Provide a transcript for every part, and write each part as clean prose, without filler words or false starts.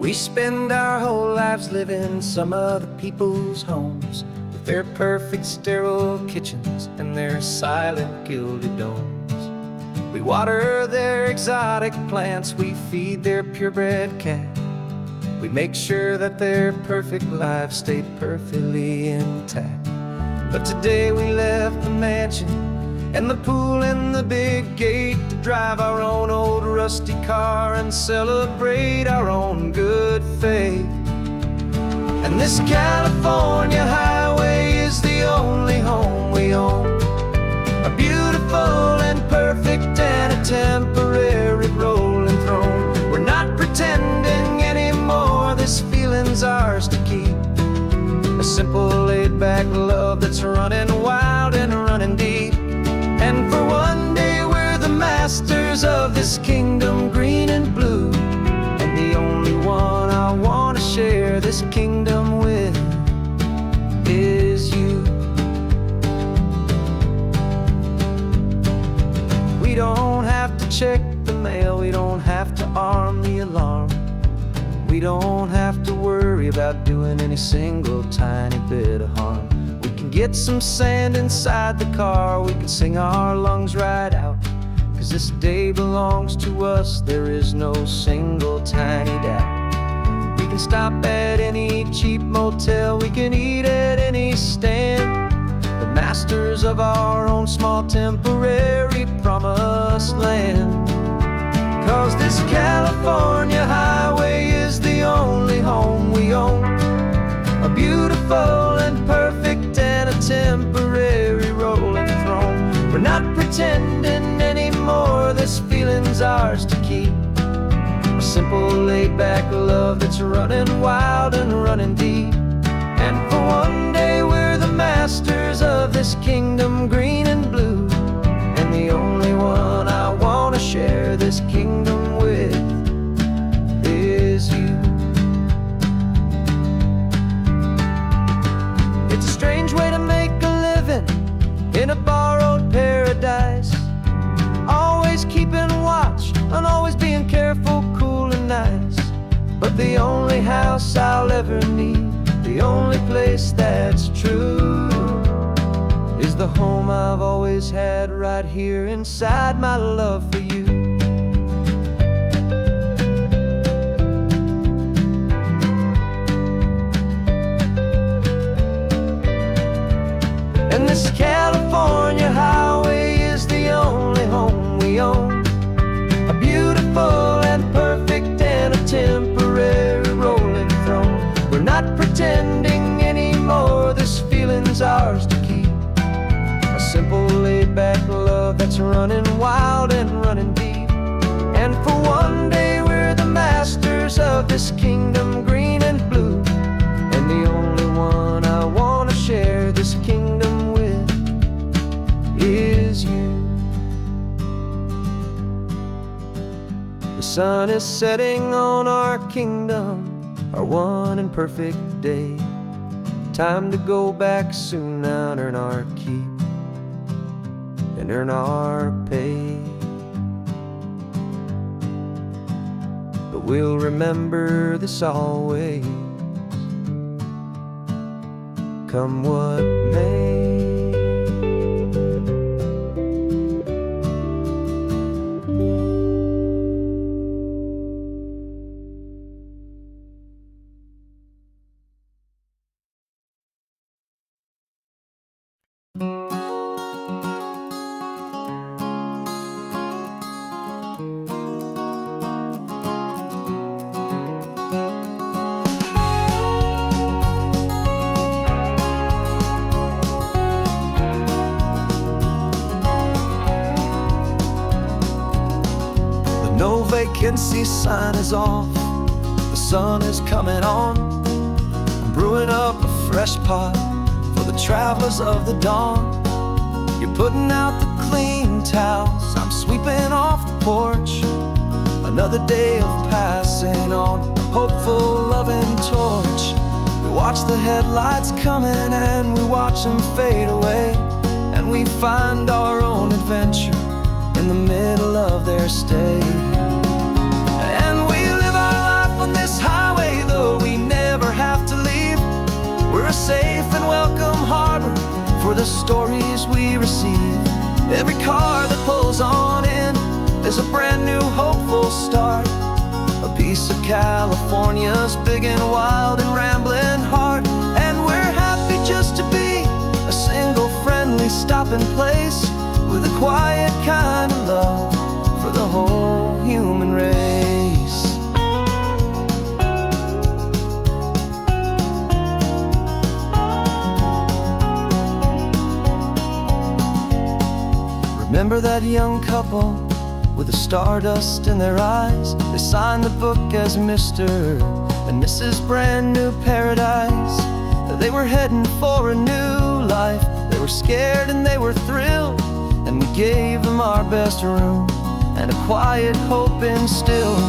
We spend our whole lives living in some other people's homes, with their perfect sterile kitchens and their silent gilded domes. We water their exotic plants, we feed their purebred cat. We make sure that their perfect lives stay perfectly intact. But today we left the mansion and the pool and the big gate to drive our own old rusty car and celebrate our own good faith. And this California highway is the only home we own, a beautiful and perfect and a temporary rolling throne. We're not pretending anymore, this feeling's ours to keep, a simple laid-back love that's running wild and running deep. And for one day we're the masters of this kingdom green and blue, and the only one I want to share this kingdom with is you. We don't have to check the mail, we don't have to arm the alarm, we don't have to worry about doing any single tiny bit of harm. We can get some sand inside the car, we can sing our lungs right out, 'cause this day belongs to us, there is no single tiny doubt. We can stop at any cheap motel, we can eat at any stand, the masters of our own small temporary promised land. 'Cause this California highway is the only home we own, a beautiful and perfect and a temporary rolling throne. We're not pretending anymore, this feeling's ours to keep, a simple laid-back love that's running wild and running deep. And for one day we're the masters of this kingdom green and blue, and the only one I want to share this kingdom with is you. It's a strange way to make a living in a borrowed paradise, always keeping watch and always being careful, cool and nice. But the only house I'll ever need, the only place that's true, is the home I've always had right here inside my love for you. And this California highway is the only home we own, a beautiful and perfect and a temporary rolling throne. We're not pretending anymore, this feeling's ours to keep, a simple laid-back love that's running wild and running deep. And for one day we're the masters of this kingdom green and blue, and the only one I want to share this kingdom with is you. The sun is setting on our kingdom, our one and perfect day. Time to go back soon now and earn our keep and earn our pay. But we'll remember this always, come what may. No vacancy sign is off, the sun is coming on. I'm brewing up a fresh pot for the travelers of the dawn. You're putting out the clean towels, I'm sweeping off the porch. Another day of passing on, a hopeful loving torch. We watch the headlights coming and we watch them fade away, and we find our own adventure in the middle of their stay. And we live our life on this highway the stories we receive. Every car that pulls on in is a brand new hopeful start. A piece of California's big and wild and rambling heart. And we're happy just to be a single friendly stopping place, with a quiet kind of love for the whole human race. Remember that young couple with the stardust in their eyes? They signed the book as Mr. and Mrs. Brand New Paradise. They were heading for a new life. They were scared and they were thrilled, and we gave them our best room and a quiet hope instilled.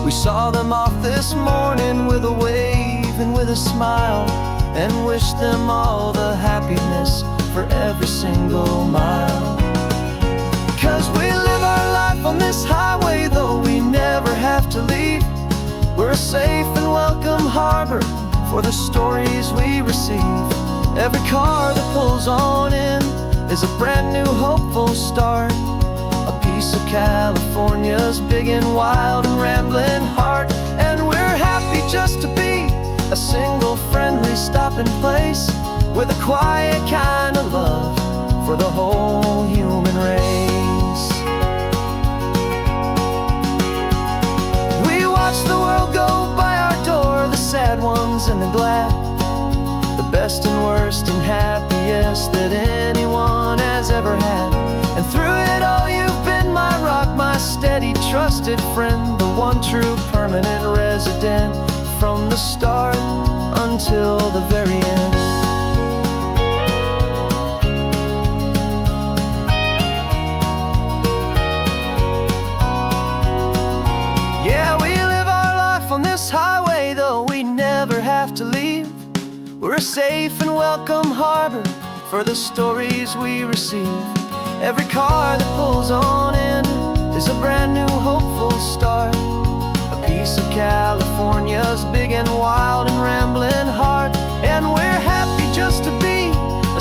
We saw them off this morning with a wave and with a smile, and wished them all the happiness for every single mile. 'Cause we live our life on this highway, though we never have to leave. We're a safe and welcome harbor for the stories we receive. Every car that pulls on in is a brand new hopeful start. A piece of California's big and wild and rambling heart. And we're happy just to be a single friendly stopping place, with a quiet kind of love for the whole human race. We watch the world go by our door, the sad ones and the glad, the best and worst and happiest that anyone has ever had. And through it all you've been my rock, my steady trusted friend, the one true permanent resident, from the start until the very end. Yeah, we live our life on this highway, though we never have to leave. We're a safe and welcome harbor for the stories we receive. Every car that pulls on in is a brand new hopeful start. A piece of California's big and wild and rambling heart. And we're happy just to be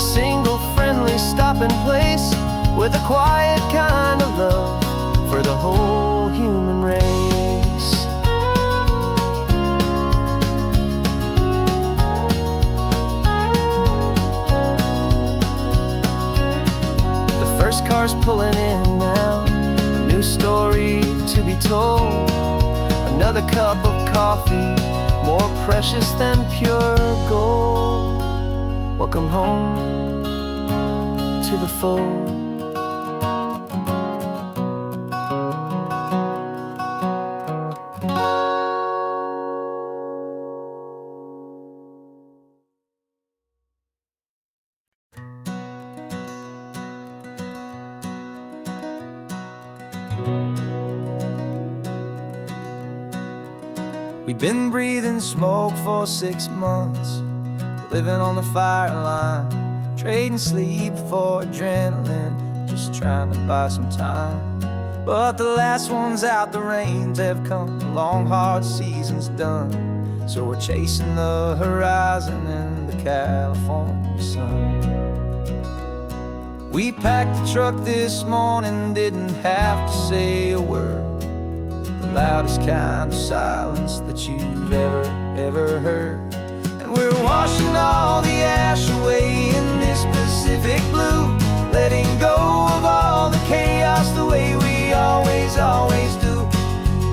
a single friendly stopping place, with a quiet kind of love for the whole human race. First car's pulling in now, a new story to be told. Another cup of coffee, more precious than pure gold. Welcome home to the fold. We've been breathing smoke for 6 months, living on the fire line, trading sleep for adrenaline, just trying to buy some time. But the last one's out, the rains have come, the long hard season's done. So we're chasing the horizon in the California sun. We packed the truck this morning, didn't have to say a word. The loudest kind of silence that you've ever heard. And we're washing all the ash away in this Pacific blue, letting go of all the chaos the way we always do.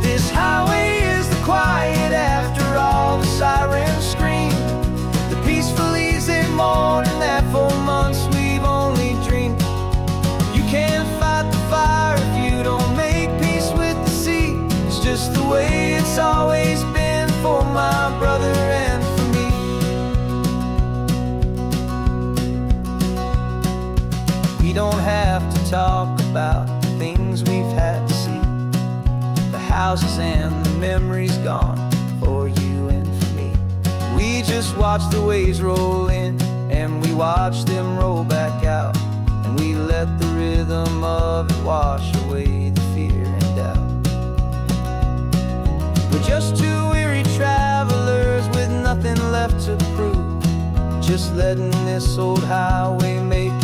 This highway is the quiet after all the sirens scream, the peaceful easy morning that for months we've only dreamed. You can't fight the fire if you don't make peace with the sea. It's just the way it's always been for my brother and for me. We don't have to talk about the things we've had to see, the houses and the memories gone for you and for me. We just watch the waves roll in, and we watch them roll back out, and we let the rhythm of it wash away the fear and doubt. We're just two weary travelers with nothing left to prove, just letting this old highway make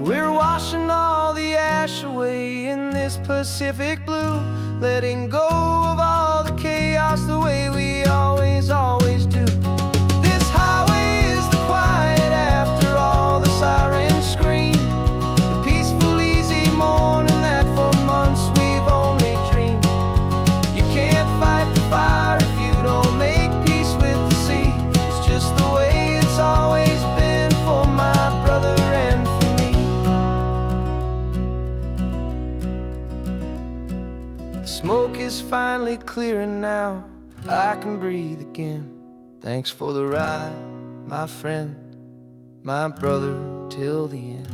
We're washing all the ash away in this Pacific blue, letting go of all the chaos the way we always do. This highway is the quiet after all the sirens scream, the peaceful, easy morning that for months we've only dreamed. You can't fight the fire if you don't make peace with the sea. It's just the way it's always been for my brother and for me. The smoke is finally clearing now, I can breathe again. Thanks for the ride, my friend, my brother, till the end.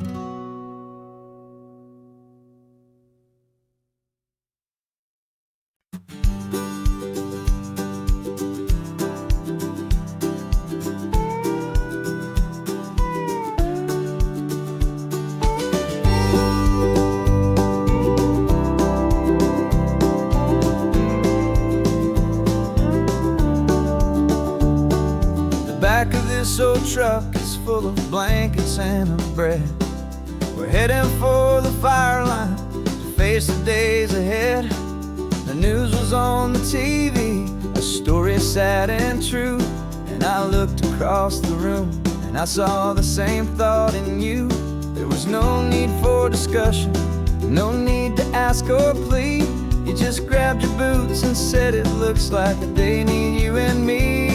Back of this old truck is full of blankets and a bread. We're heading for the fire line to face the days ahead. The news was on the TV, a story sad and true. And I looked across the room and I saw the same thought in you. There was no need for discussion, no need to ask or plead. You just grabbed your boots and said it looks like the day need you and me.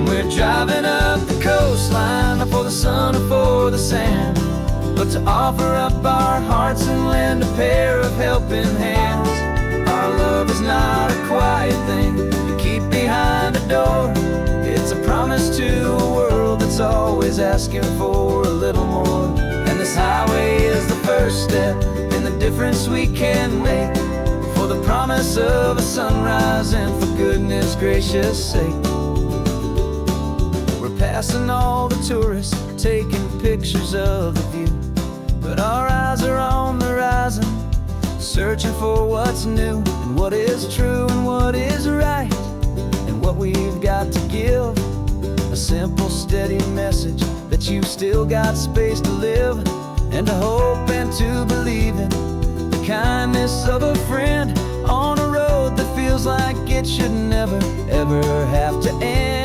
We're driving up the coastline, not for the sun or for the sand, but to offer up our hearts and lend a pair of helping hands. Our love is not a quiet thing you keep behind a door. It's a promise to a world that's always asking for a little more. And this highway is the first step in the difference we can make, for the promise of a sunrise and for goodness gracious sake. Passing all the tourists, taking pictures of the view, but our eyes are on the horizon, searching for what's new and what is true and what is right, and what we've got to give. A simple, steady message that you've still got space to live, and to hope and to believe in the kindness of a friend on a road that feels like it should never, ever have to end.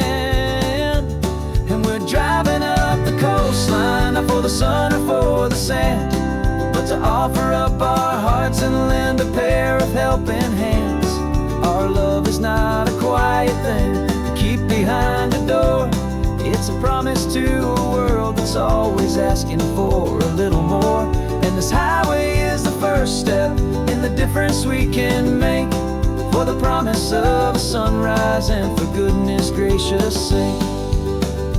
And we're driving up the coastline, not for the sun or for the sand, but to offer up our hearts and lend a pair of helping hands. Our love is not a quiet thing to keep behind a door. It's a promise to a world that's always asking for a little more. And this highway is the first step in the difference we can make, for the promise of a sunrise and for goodness gracious sake.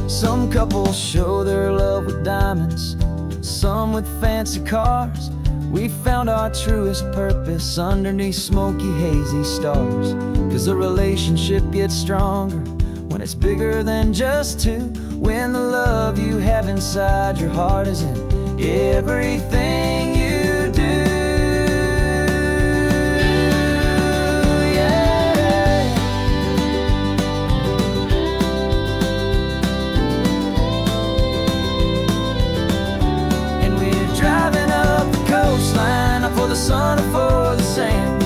Some couples show their love with diamonds, some with fancy cars. We found our truest purpose underneath smoky, hazy stars. 'Cause the relationship gets stronger when it's bigger than just two, when the love you have inside your heart is in everything you do. For the sun or for the sand,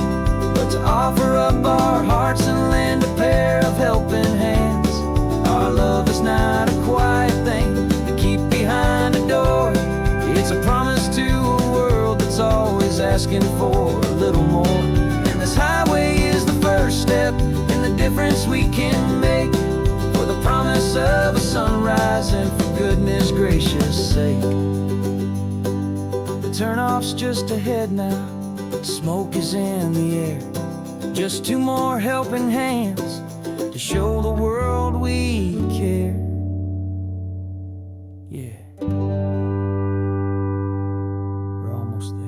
but to offer up our hearts and lend a pair of helping hands. Our love is not a quiet thing to keep behind a door. It's a promise to a world that's always asking for a little more. And this highway is the first step in the difference we can make, for the promise of a sunrise and for goodness gracious sake. Turnoff's just ahead now, smoke is in the air. Just two more helping hands to show the world we care. Yeah, we're almost there.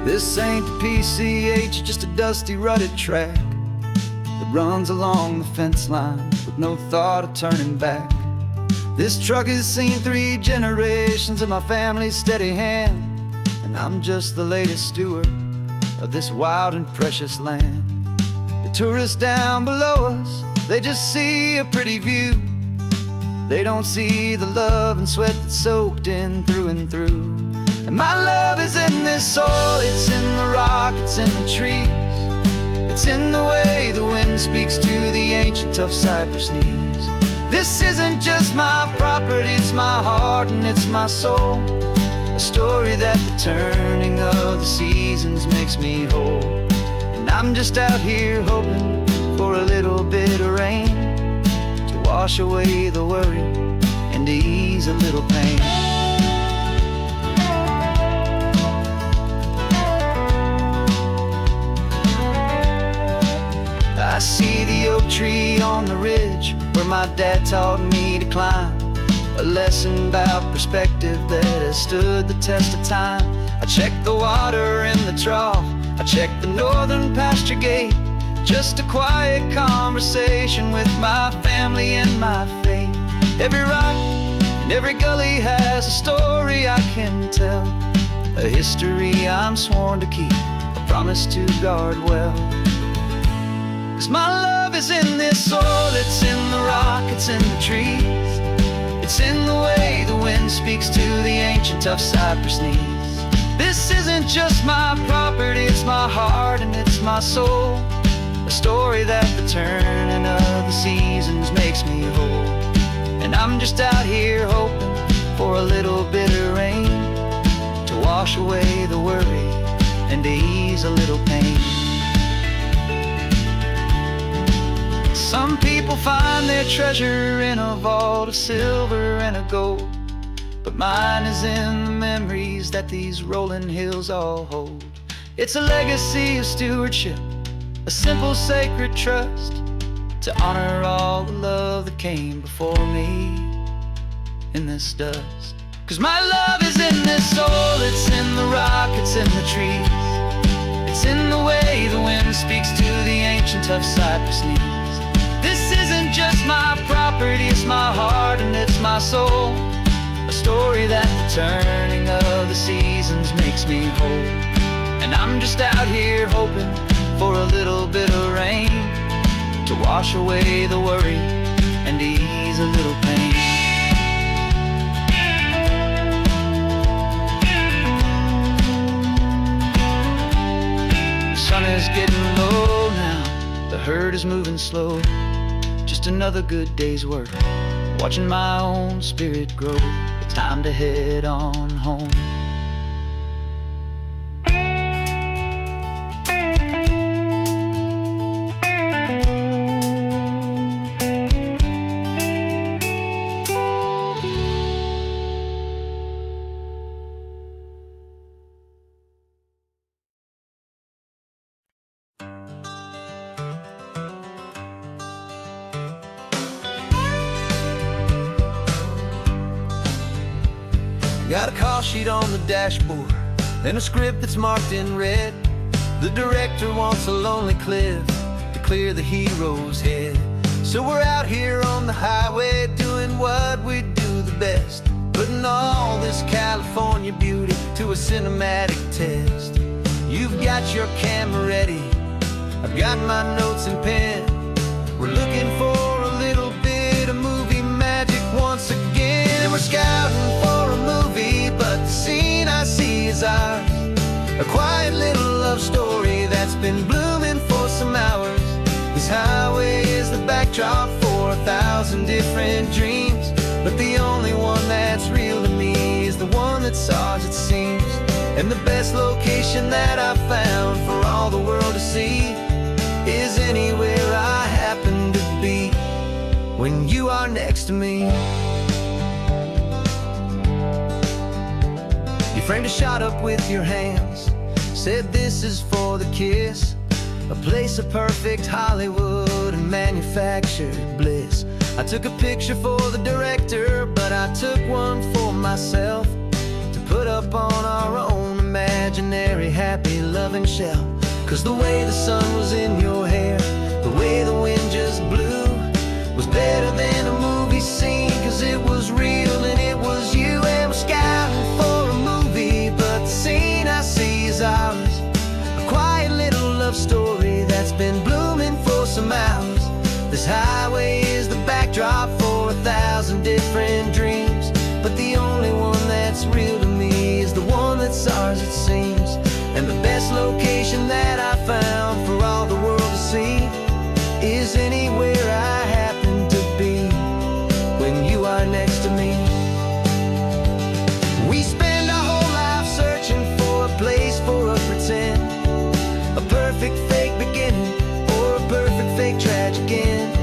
This ain't the PCH, just a dusty, rutted track. that runs along the fence line with no thought of turning back. This truck has seen 3 generations of my family's steady hand, and I'm just the latest steward of this wild and precious land. The tourists down below us, they just see a pretty view. They don't see the love and sweat that's soaked in through and through. And my love is in this soil, it's in the rock, it's in the trees. It's in the way the wind speaks to the ancient tough cypress knees. This isn't just my property, it's my heart and it's my soul. A story that the turning of the seasons makes me whole. And I'm just out here hoping for a little bit of rain to wash away the worry and to ease a little pain. I see the oak tree on the ridge where my dad taught me to climb. A lesson about perspective that has stood the test of time. I check the water in the trough, I check the northern pasture gate. Just a quiet conversation with my family and my faith. Every rock and every gully has a story I can tell, a history I'm sworn to keep, a promise to guard well. 'Cause my love is in this soil, it's in the rock, it's in the trees. It's in the way the wind speaks to the ancient tough cypress knees. This isn't just my property, it's my heart and it's my soul. A story that the turning of the seasons makes me whole. And I'm just out here hoping for a little bit of rain to wash away the worry and to ease a little pain. Some people find their treasure in a vault of silver and of gold, but mine is in the memories that these rolling hills all hold. It's a legacy of stewardship, a simple sacred trust, to honor all the love that came before me in this dust. 'Cause my love is in this soil, it's in the rock, it's in the trees. It's in the way the wind speaks to the ancient tough cypress knees. This isn't just my property, it's my heart and it's my soul. A story that the turning of the seasons makes me whole. And I'm just out here hoping for a little bit of rain to wash away the worry and ease a little pain. The sun is getting low now, the herd is moving slow. Just another good day's work, watching my own spirit grow. It's time to head on home. Got a call sheet on the dashboard and a script that's marked in red. The director wants a lonely cliff to clear the hero's head. So we're out here on the highway doing what we do the best, putting all this California beauty to a cinematic test. You've got your camera ready, I've got my notes and pen. We're looking for a little bit of movie magic once again. We're scouting for a movie, but the scene I see is ours. A quiet little love story that's been blooming for some hours. This highway is the backdrop for 1,000 different dreams, but the only one that's real to me is the one that's ours, it seems. And the best location that I've found for all the world to see is anywhere I happen to be when you are next to me. You framed a shot up with your hands, said this is for the kiss, a place of perfect Hollywood and manufactured bliss. I took a picture for the director, but I took one for myself to put up on our own imaginary happy loving shelf. 'Cause the way the sun was in your hair, the way the some hours. This highway is the backdrop for 1,000 different dreams, but the only one that's real to me is the one that's ours, it seems. And the best location that I found for all the world to see is anywhere I happen to be when you are next to me. We spend our whole life searching for a place for a pretend, a perfect fake beginning or a perfect fake tragic end.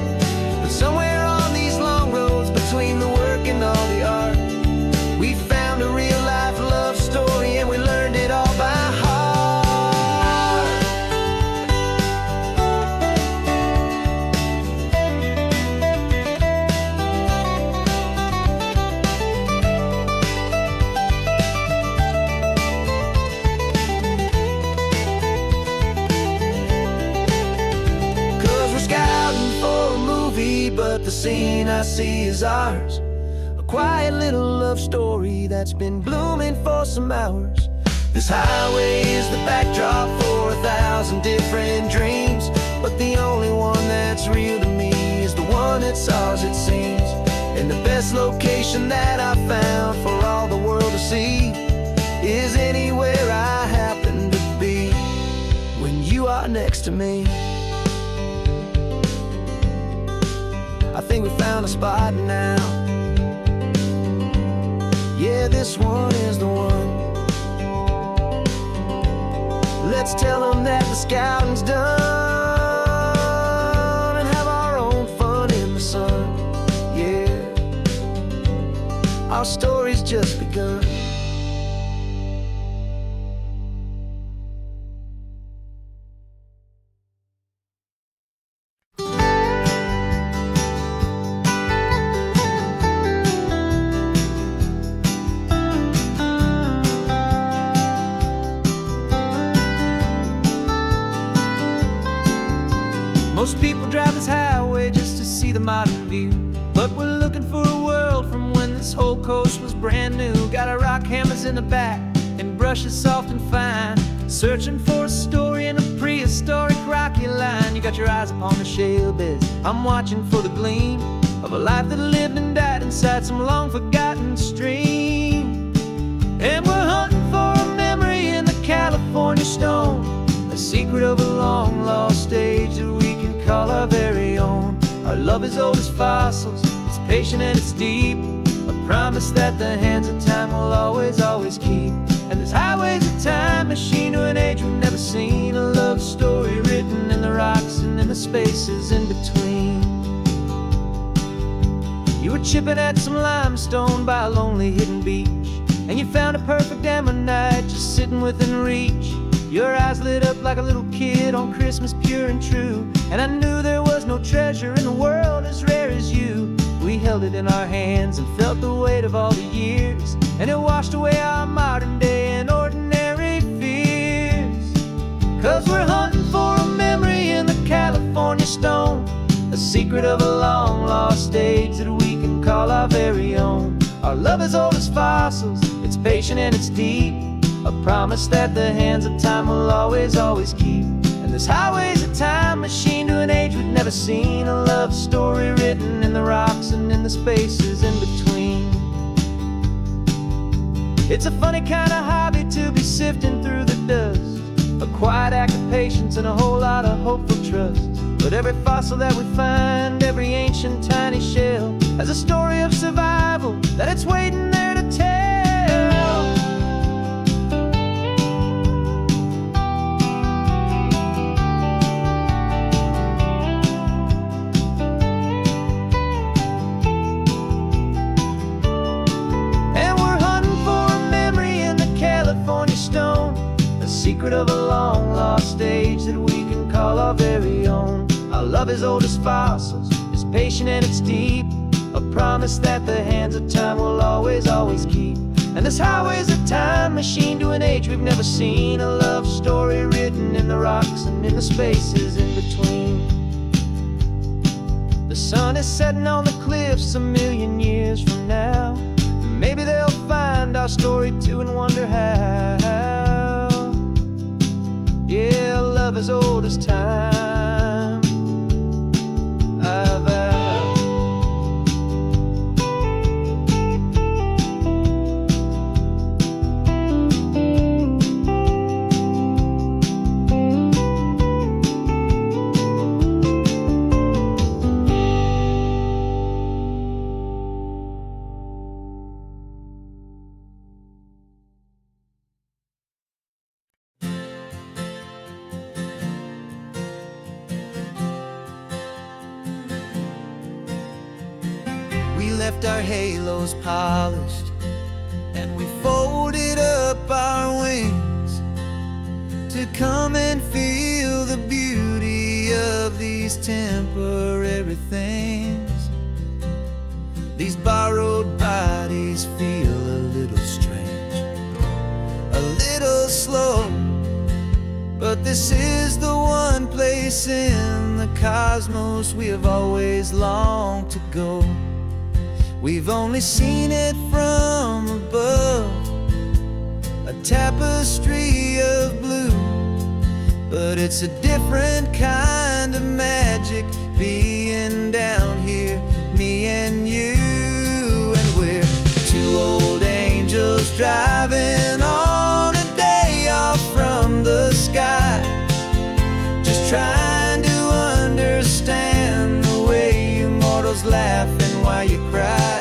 But somewhere on these long roads between the work and all the art, we found a real life love story, and we learned it all by heart. 'Cause we're scouting for a movie, but the scene I see is ours. A quiet little love story that's been blooming for some hours. This highway is the backdrop for 1,000 different dreams, but the only one that's real to me is the one that's ours, it seems. And the best location that I found for all the world to see is anywhere I happen to be when you are next to me. I think we found a spot now. Yeah, this one is the one. Let's tell them that the scouting's done and have our own fun in the sun. Yeah, our story's just begun. Most people drive this highway just to see the modern view, but we're looking for a world from when this whole coast was brand new. Got our rock hammers in the back and brushes soft and fine, searching for a story in a prehistoric rocky line. You got your eyes upon the shale beds, I'm watching for the gleam of a life that lived and died inside some long forgotten stream. And we're hunting for a memory in the California stone, a secret of a long lost age that we can call our very own. Our love is old as fossils, it's patient and it's deep, a promise that the hands of time will always, always keep. And this highway's a time machine to an age we've never seen, a love story written in the rocks and in the spaces in between. You were chipping at some limestone by a lonely hidden beach, and you found a perfect ammonite just sitting within reach. Your eyes lit up like a little kid on Christmas, pure and true, and I knew there was no treasure in the world as rare as you. We held it in our hands and felt the weight of all the years, and it washed away our modern day and ordinary fears. 'Cause we're hunting for a memory in the California stone, a secret of a long lost age that we can call our very own. Our love is old as fossils, it's patient and it's deep, a promise that the hands of time will always, always keep. And this highway's a time machine to an age we've never seen, a love story written in the rocks and in the spaces in between. It's a funny kind of hobby to be sifting through the dust, a quiet act of patience and a whole lot of hopeful trust. But every fossil that we find, every ancient tiny shell, has a story of survival that it's waiting there to tell. Secret of a long lost age that we can call our very own. Our love is old as fossils, it's patient and it's deep, a promise that the hands of time will always, always keep. And this highway's a time machine to an age we've never seen, a love story written in the rocks and in the spaces in between. The sun is setting on the cliffs a million years from now, maybe they'll find our story too and wonder how. Yeah, love as old as time. left our halos polished, and we folded up our wings to come and feel the beauty of these temporary things. These borrowed bodies feel a little strange, a little slow, but this is the one place in the cosmos we have always longed to go. We've only seen it from above, a tapestry of blue, but it's a different kind of magic being down here, me and you. And we're two old angels driving on a day off from the sky, just trying to understand the way you mortals laugh and why you cry.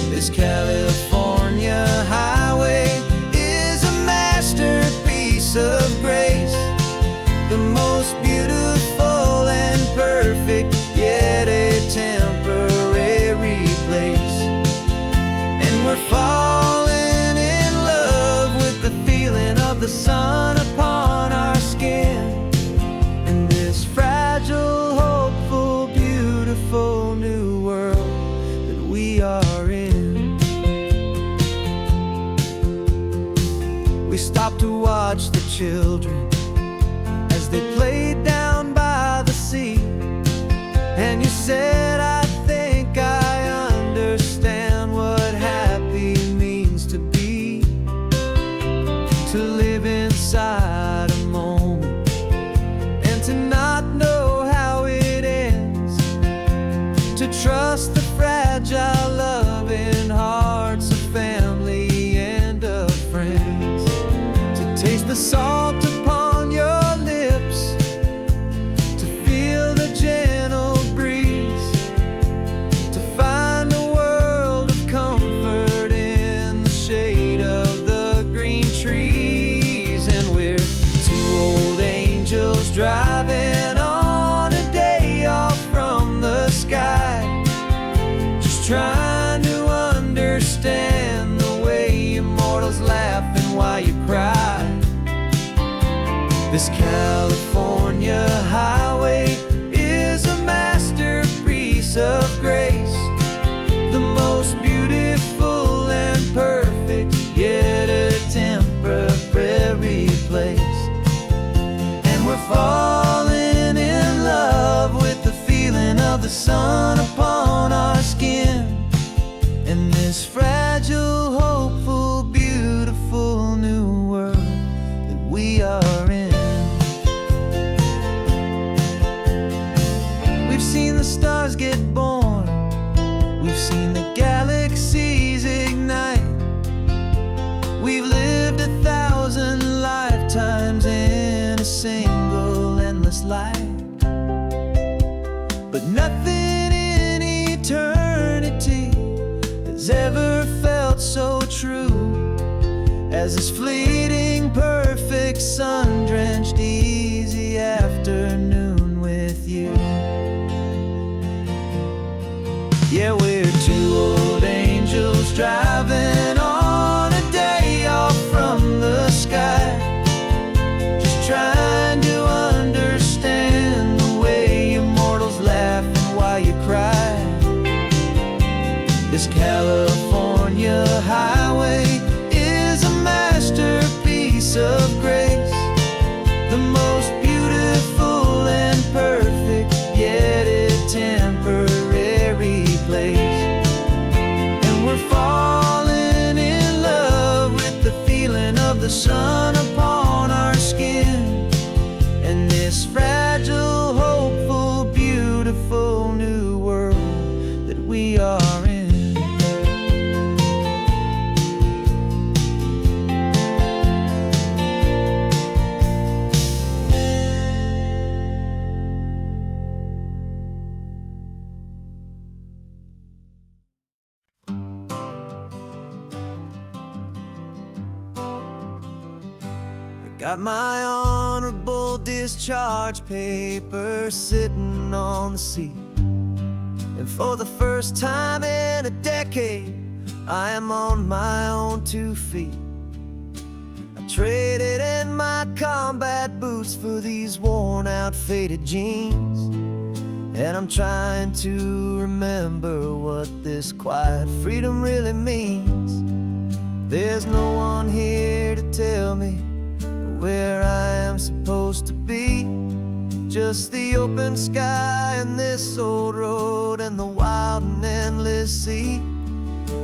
This California highway is a masterpiece of grace, the most beautiful and perfect, yet a temporary place. And we're falling in love with the feeling of the sun upon our skin, in this fragile, hopeful, beautiful new world that we are in. We stopped to watch the children as they played down by the sea, and you said, I think I understand what happy means to be, to live inside a moment and to not know how it ends, to trust the fragile loving hearts of family and of friends, to taste the salt upon your lips, to feel the gentle breeze, to find a world of comfort in the shade of the green trees. And we're two old angels driving on a day off from the sky, just trying to understand the way you mortals laugh and why you cry. This California highway is a masterpiece of grace, the most beautiful and perfect, yet a temporary place. And we're falling in love with the feeling of the sun upon our skin, in this fragile, hopeful, beautiful new world that we are in. We've seen the stars get born, we've seen the galaxies ignite, we've lived 1,000 lifetimes in a single endless life, but nothing in eternity has ever felt so true as this fleeting, perfect, sun-drenched, easy afternoon with you. Yeah, we're two old angels driving on a day off from the sky, just trying to understand the way you mortals laugh and why you cry. This California highway is a masterpiece of grace, the most beautiful and perfect, yet a temporary place. And we're falling in love with the feeling of the sun upon our skin, and this fragile, hopeful, beautiful new world that we are in. Got my honorable discharge paper sitting on the seat, And for the first time in a decade, I am on my own 2 feet. I traded in my combat boots for these worn out faded jeans. And I'm trying to remember what this quiet freedom really means. There's no one here to tell me where I am supposed to be. Just the open sky and this old road and the wild and endless sea.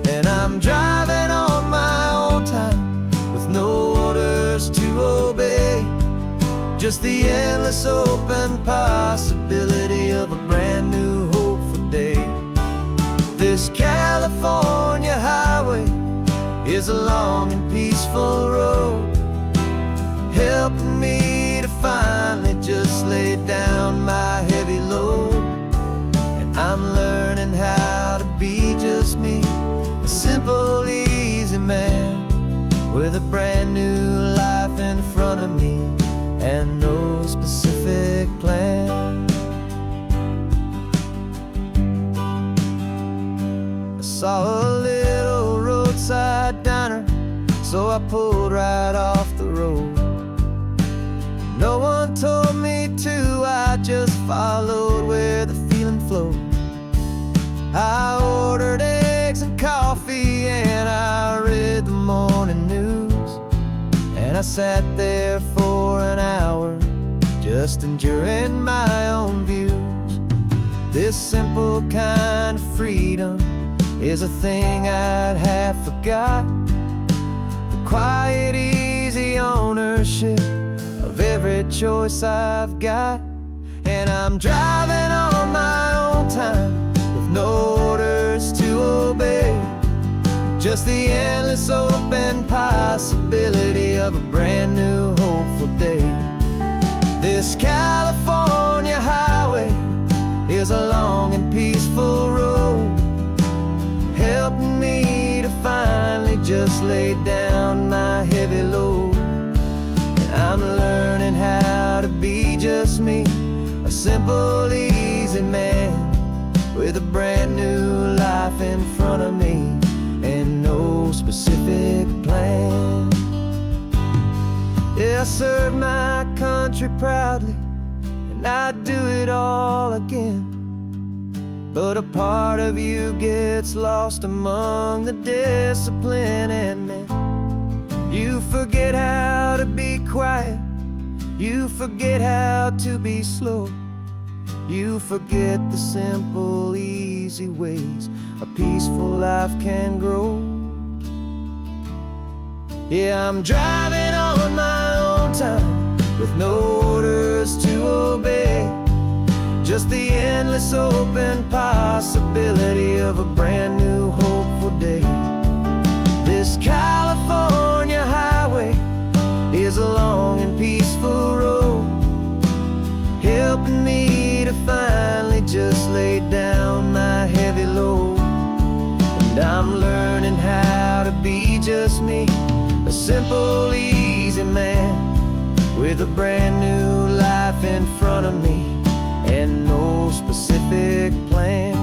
And I'm driving on my own time with no orders to obey. Just the endless open possibility of a brand new hopeful day. This California highway is a long and peaceful road, helping me to finally just lay down my heavy load. And I'm learning how to be just me, a simple, easy man with a brand new life in front of me and no specific plan. I saw a little roadside diner, so I pulled right off the road. No one told me to, I just followed where the feeling flowed. I ordered eggs and coffee and I read the morning news. And I sat there for an hour, just enduring my own views. This simple kind of freedom is a thing I'd have forgot. The quiet, easy ownership of every choice I've got. And I'm driving on my own time with no orders to obey. Just the endless open possibility of a brand new hopeful day. This California highway is a long and peaceful road, helping me to finally just lay down my heavy load. And I'm learning how to be just me, a simple, easy man with a brand new life in front of me and no specific plan. Yeah, I served my country proudly, and I'd do it all again. But a part of you gets lost among the discipline and men. You forget how to be quiet, you forget how to be slow. You forget the simple, easy ways a peaceful life can grow. Yeah, I'm driving on my own time with no orders to obey. Just the endless open possibility of a brand new hopeful day. This California highway is a long and peaceful road, helping me to finally just lay down my heavy load. And I'm learning how to be just me, a simple, easy man with a brand new life in front of me and no specific plan.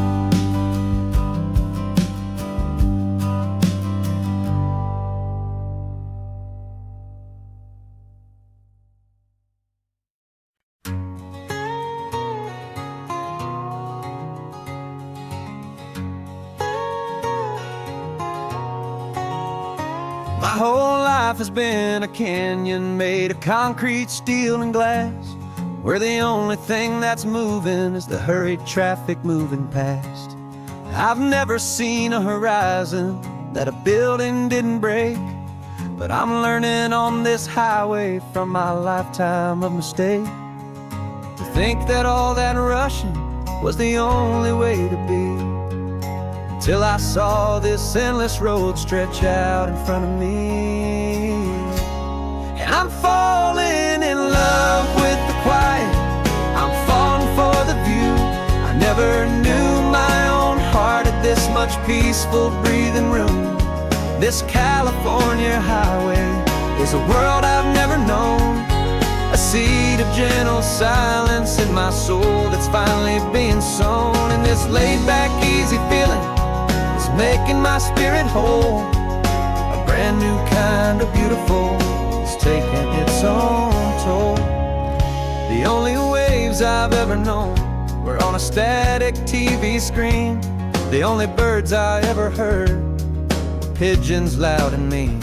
My whole life has been a canyon made of concrete, steel, and glass, where the only thing that's moving is the hurried traffic moving past. I've never seen a horizon that a building didn't break, but I'm learning on this highway from my lifetime of mistake to think that all that rushing was the only way to be. Till I saw this endless road stretch out in front of me. And I'm falling in love with the quiet, I'm falling for the view. I never knew my own heart had this much peaceful breathing room. This California highway is a world I've never known, a seed of gentle silence in my soul that's finally being sown. And this laid-back, easy feeling is making my spirit whole. A brand new kind of beautiful is taking its own toll. The only waves I've ever known were on a static TV screen. The only birds I ever heard were pigeons loud and mean.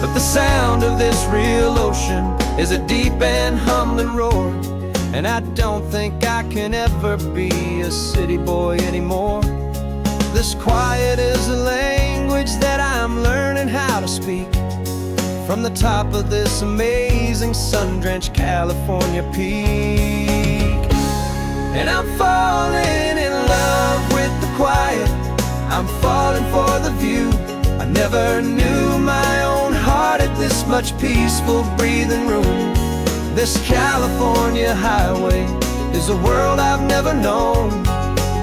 But the sound of this real ocean is a deep and humbling roar, and I don't think I can ever be a city boy anymore. This quiet is a language that I'm learning how to speak from the top of this amazing sun-drenched California peak. And I'm falling in love with the quiet, I'm falling for the view. I never knew my own heart had this much peaceful breathing room. This California highway is a world I've never known,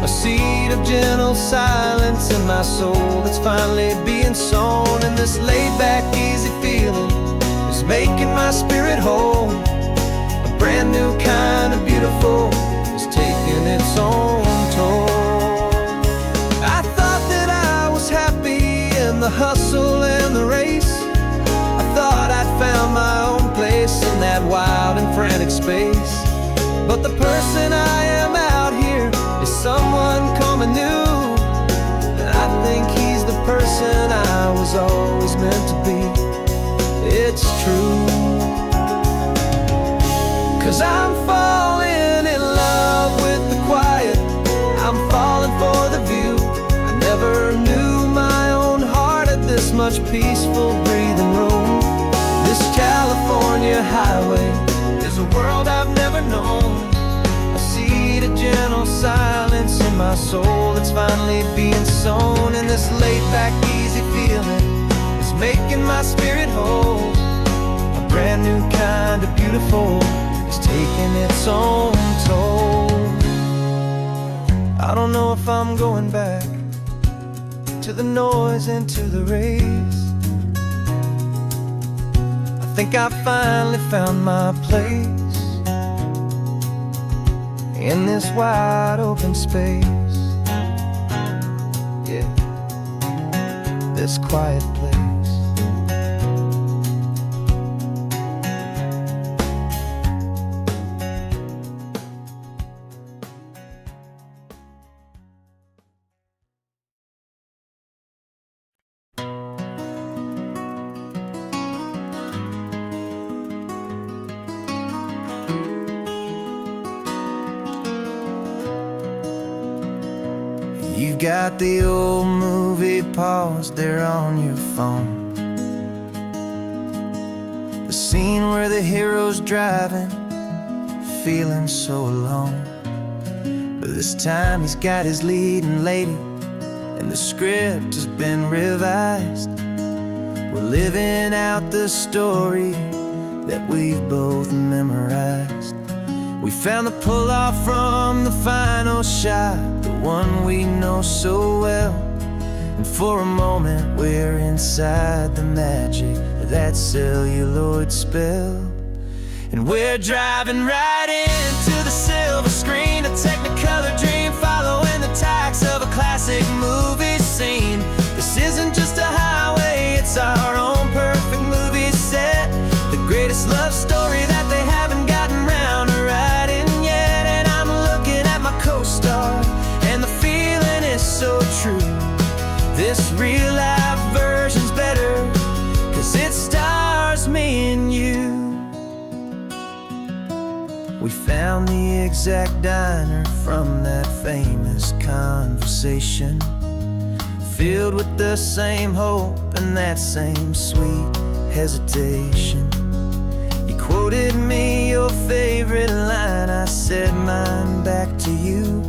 a seed of gentle silence in my soul that's finally being sown. And this laid-back, easy feeling is making my spirit whole. A brand new kind of beautiful is taking its own toll. I thought that I was happy in the hustle and the race. I thought I'd found my own place in that wild and frantic space. But the person I am out here is someone coming new, and I think he's the person I was always meant to be. It's true, 'cause I'm falling in love with the quiet, I'm falling for the view. I never knew my own heart had this much peaceful breathing room. This California highway is a world I've never known, a seed of gentle silence in my soul that's finally being sown. And this laid-back, easy feeling is making my spirit whole. A brand new kind of beautiful is taking its own toll. I don't know if I'm going back to the noise and to the race. I think I finally found my place in this wide open space. Yeah, this quiet place. You've got the old movie paused there on your phone, the scene where the hero's driving, feeling so alone. But this time he's got his leading lady, and the script has been revised. We're living out the story that we've both memorized. We found the pull-off from the final shot, the one we know so well. And for a moment we're inside the magic of that celluloid spell. And we're driving right into the silver screen, a technicolor dream following the tacks of a classic movie scene. This isn't just a highway, it's our own perfect movie set, the greatest love story that they haven't gotten round to writing yet. And I'm looking at my co-star, and the feeling is so true. This real life version's better, 'cause it stars me and you. We found the exact diner from that famous conversation, filled with the same hope and that same sweet hesitation. You quoted me your favorite line, I said mine back to you,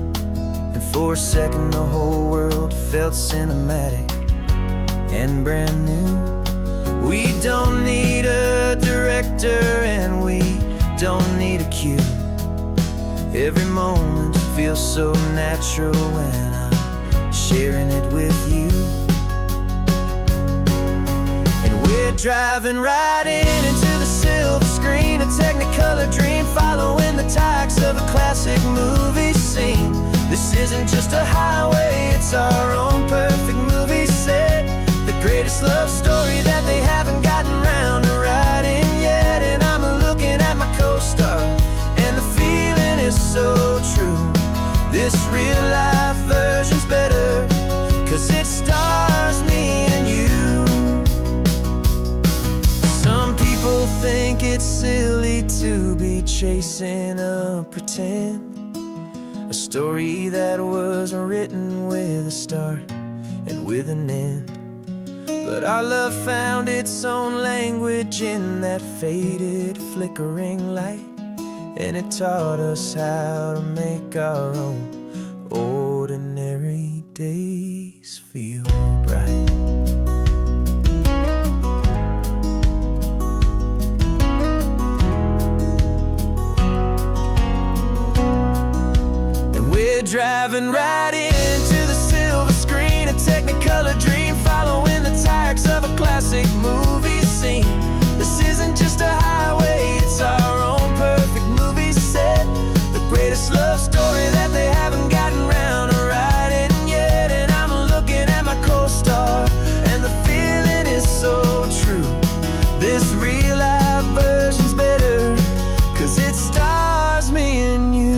and for a second the whole world felt cinematic and brand new. We don't need a director and we don't need a cue. Every moment feels so natural when I'm sharing it with you. And we're driving right into the silver screen, a technicolor dream following the tacks of a classic movie scene. This isn't just a highway, it's our own perfect movie set. The greatest love story that they haven't gotten round to writing yet. And I'm looking at my co-star, and the feeling is so true. This real life version's better, 'cause it stars me and you. Some people think it's silly to be chasing a pretend, a story that was written with a start and with an end. But our love found its own language in that faded, flickering light, and it taught us how to make our own ordinary days feel bright. And we're driving right into the silver screen, a Technicolor dream, following the tracks of a classic movie scene. This isn't just a highway, it's our own perfect movie set. The greatest love story that they haven't gotten round to writing yet. And I'm looking at my co-star, and the feeling is so true. This real life version's better, 'cause it stars me and you.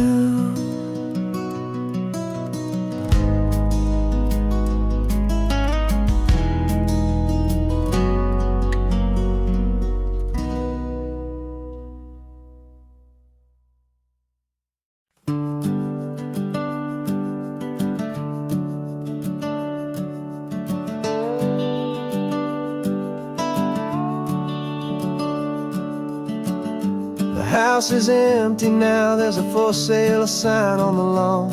The house is empty now, there's a for sale sign on the lawn.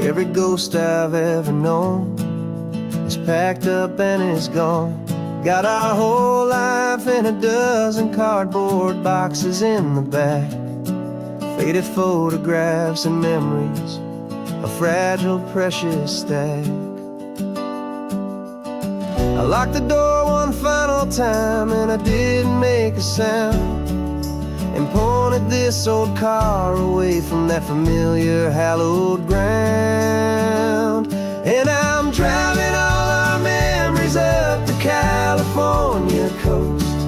Every ghost I've ever known is packed up and is gone. Got our whole life in a dozen cardboard boxes in the back. Faded photographs and memories, a fragile, precious stack. I locked the door one final time and I didn't make a sound, and pointed this old car away from that familiar hallowed ground. And I'm driving all our memories up the California coast,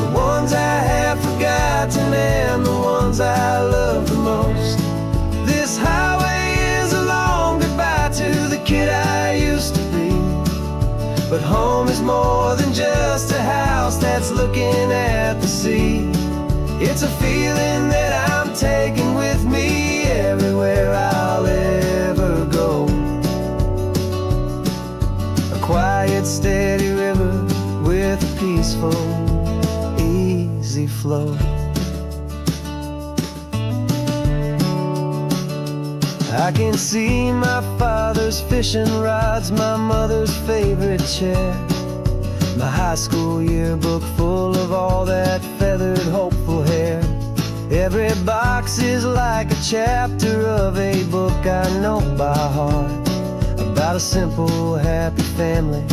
the ones I have forgotten and the ones I love the most. This highway is a long goodbye to the kid I used to be, but home is more than just a house that's looking at the sea. It's a feeling that I'm taking with me everywhere I'll ever go. A quiet, steady river with a peaceful, easy flow. I can see my father's fishing rods, my mother's favorite chair, my high school yearbook full of all that feathered, hopeful hair. Every box is like a chapter of a book I know by heart, about a simple, happy family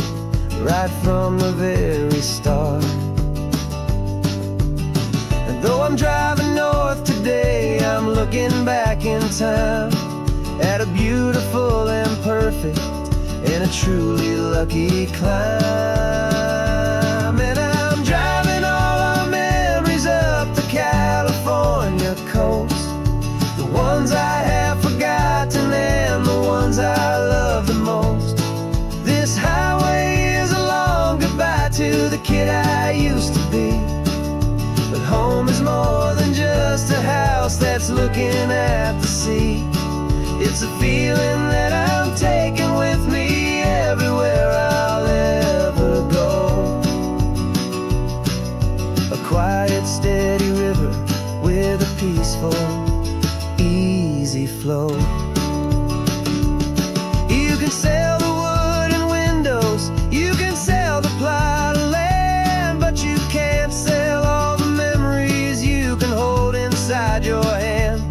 right from the very start. And though I'm driving north today, I'm looking back in time at a beautiful and perfect and a truly lucky climb. And I'm driving all our memories up the California coast, the ones I have forgotten and the ones I love the most. This highway is a long goodbye to the kid I used to be, but home is more than just a house that's looking at the sea. It's a feeling that I'm taking with me everywhere I'll ever go. A quiet, steady river with a peaceful, easy flow. You can sell the wood and windows, you can sell the plot of land, but you can't sell all the memories you can hold inside your hand.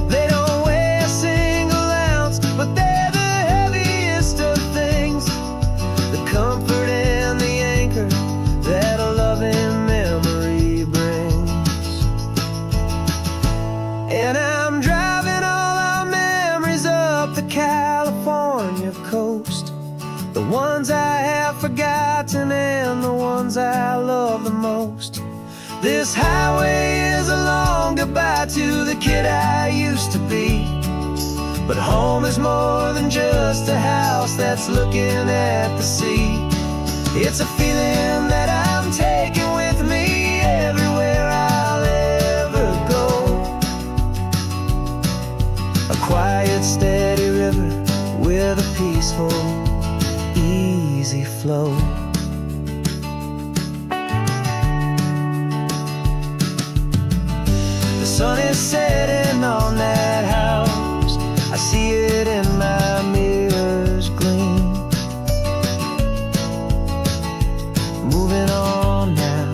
They don't weigh a single ounce, but they're the heaviest of things, the comfort and the anchor that a loving memory brings. And I'm driving all our memories up the California the ones I have forgotten and the ones I love the most. This highway is a long goodbye to the kid I used to be. But home is more than just a house that's looking at the sea. It's a feeling that I'm taking with me everywhere I'll ever go. A quiet, steady river with a peaceful, easy flow. The sun is setting on that house. I see it in my mirror's gleam. Moving on now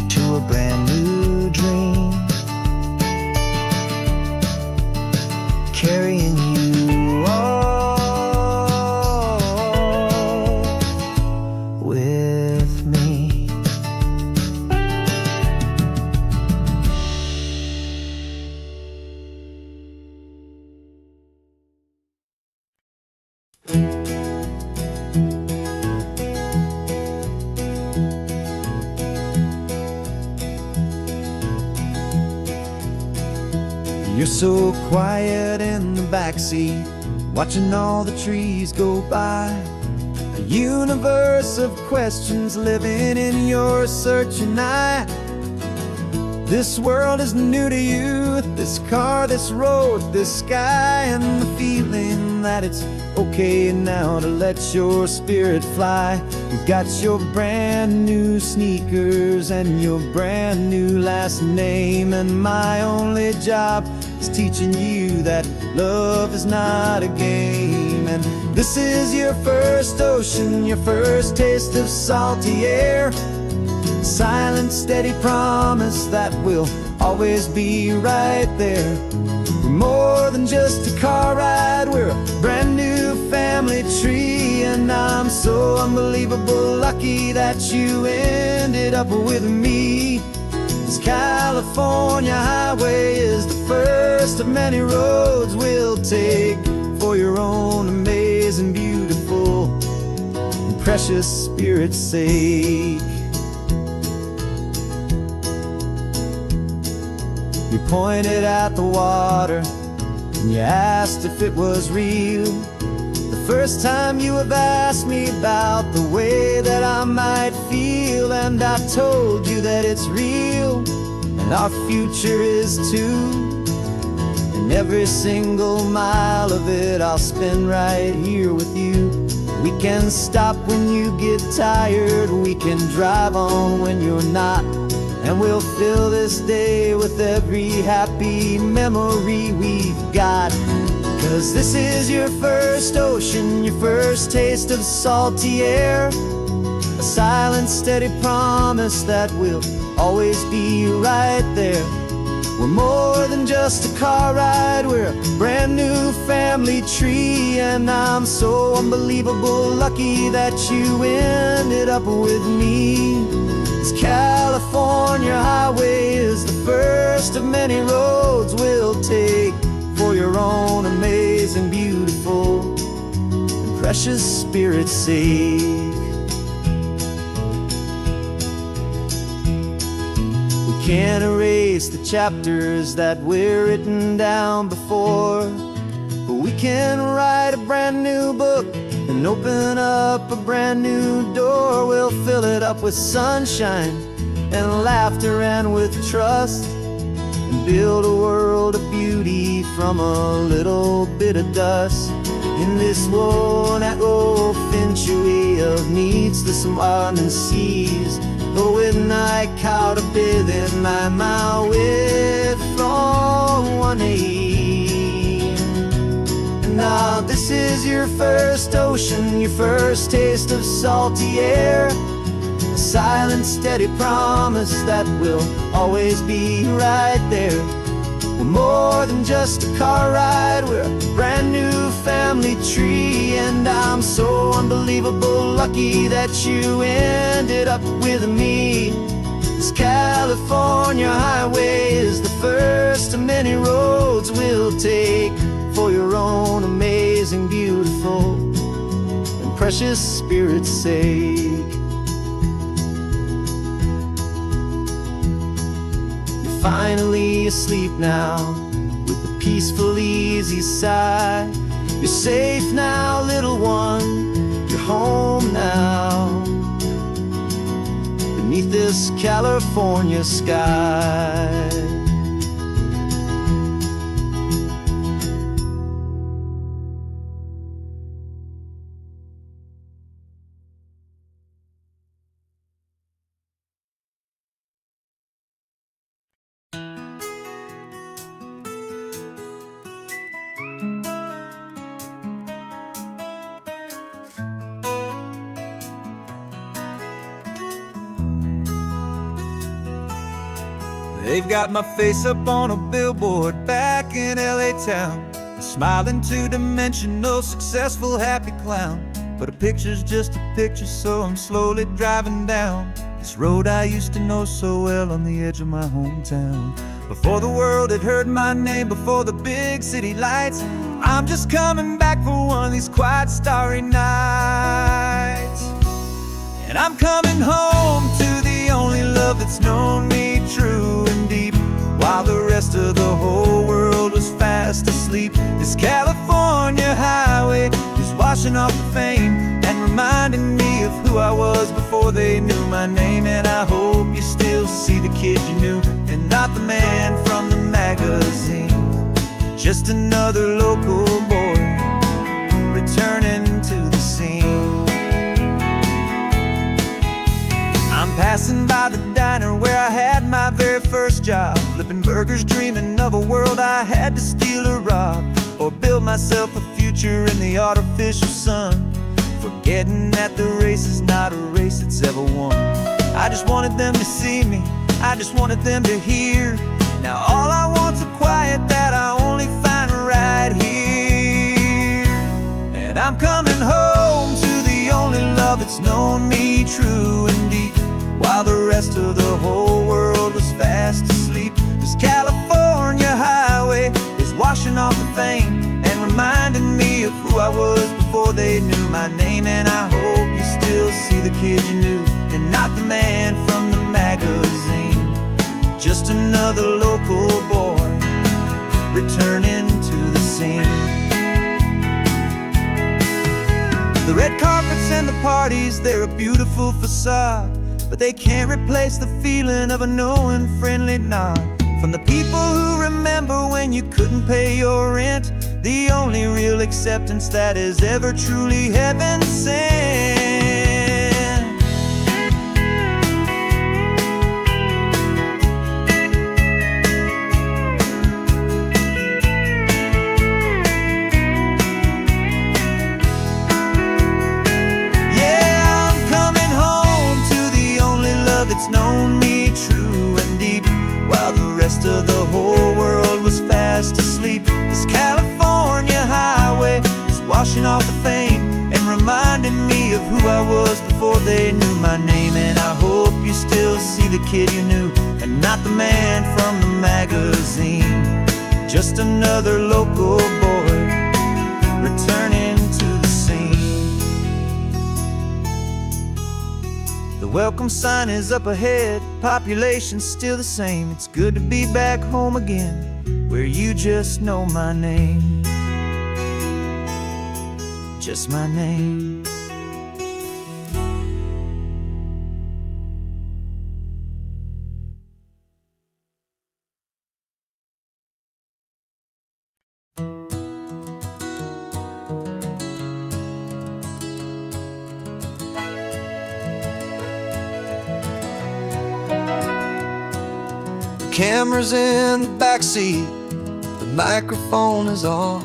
to a brand new dream. Carrying you all with me. You're so quiet in the backseat, watching all the trees go by. A universe of questions living in your searching eye. This world is new to you, this car, this road, this sky, and the feeling that it's okay now to let your spirit fly. You've got your brand new sneakers and your brand new last name, and my only job is teaching you that love is not a game. And this is your first ocean, your first taste of salty air. Silent, steady promise that we'll always be right there. We're more than just a car ride, we're a brand new family tree. And I'm so unbelievable lucky that you ended up with me. This California highway is the first of many roads we'll take for your own amazing, beautiful, and precious spirit's sake. You pointed at the water and you asked if it was real. The first time you have asked me about the way that I might feel, and I told you that it's real and our future is too. And every single mile of it I'll spend right here with you. We can stop when you get tired, we can drive on when you're not, and we'll fill this day with every happy memory we've got. 'Cause this is your first ocean, your first taste of salty air. A silent, steady promise that we'll always be right there. We're more than just a car ride, we're a brand new family tree. And I'm so unbelievable lucky that you ended up with me. This California highway is the first of many roads we'll take for your own amazing, beautiful, and precious spirit's sake. We can't erase the chapters that were written down before, but we can write a brand new book and open up a brand new door. We'll fill it up with sunshine and laughter and with trust, and build a world of beauty from a little bit of dust. In this world-out century of needless and seas, with night caught a bit in my mouth with from one aim. And now this is your first ocean, your first taste of salty air. A silent, steady promise that we'll always be right there. We're more than just a car ride, we're a brand new family tree. And I'm so unbelievable lucky that you ended up with me. This California highway is the first of many roads we'll take for your own amazing, beautiful, and precious spirit's sake. You're finally asleep now, with a peaceful, easy sigh. You're safe now, little one, you're home now, beneath this California sky. They've got my face up on a billboard back in LA town, smiling two-dimensional, successful, happy clown. But a picture's just a picture, so I'm slowly driving down this road I used to know so well on the edge of my hometown. Before the world had heard my name, before the big city lights, I'm just coming back for one of these quiet, starry nights. And I'm coming home to the only love that's known me true and deep, while the rest of the whole world was fast asleep. This California highway is washing off the fame and reminding me of who I was before they knew my name. And I hope you still see the kid you knew, and not the man from the magazine. Just another local boy returning to the scene. I'm passing by the diner where I had my very first job, flipping burgers, dreaming of a world I had to steal or rob, or build myself a future in the artificial sun, forgetting that the race is not a race that's ever won. I just wanted them to see me, I just wanted them to hear. Now all I want's a quiet that I only find right here. And I'm coming home to the only love that's known me true and deep, while the rest of the whole world was fast asleep. This California highway is washing off the fame and reminding me of who I was before they knew my name. And I hope you still see the kid you knew, and not the man from the magazine. Just another local boy returning to the scene. The red carpets and the parties, they're a beautiful facade, but they can't replace the feeling of a knowing, friendly nod from the people who remember when you couldn't pay your rent. The only real acceptance that is ever truly heaven sent. It's known me true and deep, while the rest of the whole world was fast asleep. This California highway is washing off the fame and reminding me of who I was before they knew my name. And I hope you still see the kid you knew, and not the man from the magazine. Just another local boy returning to the scene. The welcome sign is up ahead, population's still the same. It's good to be back home again, where you just know my name. Just my name. Camera's in the backseat, the microphone is on.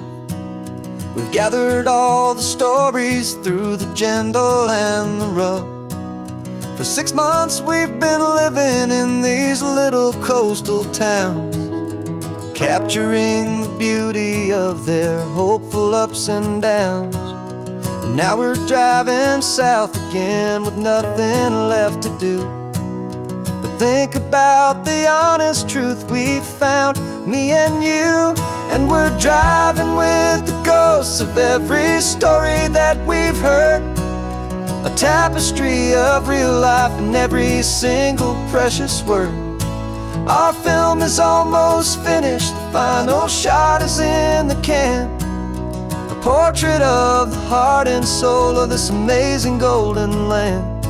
We've gathered all the stories through the gentle and the rough. For 6 months we've been living in these little coastal towns, capturing the beauty of their hopeful ups and downs. And now we're driving south again with nothing left to do. Think about the honest truth we've found, me and you. And we're driving with the ghosts of every story that we've heard. a tapestry of real life in every single precious word. Our film is almost finished, the final shot is in the can. A portrait of the heart and soul of this amazing golden land.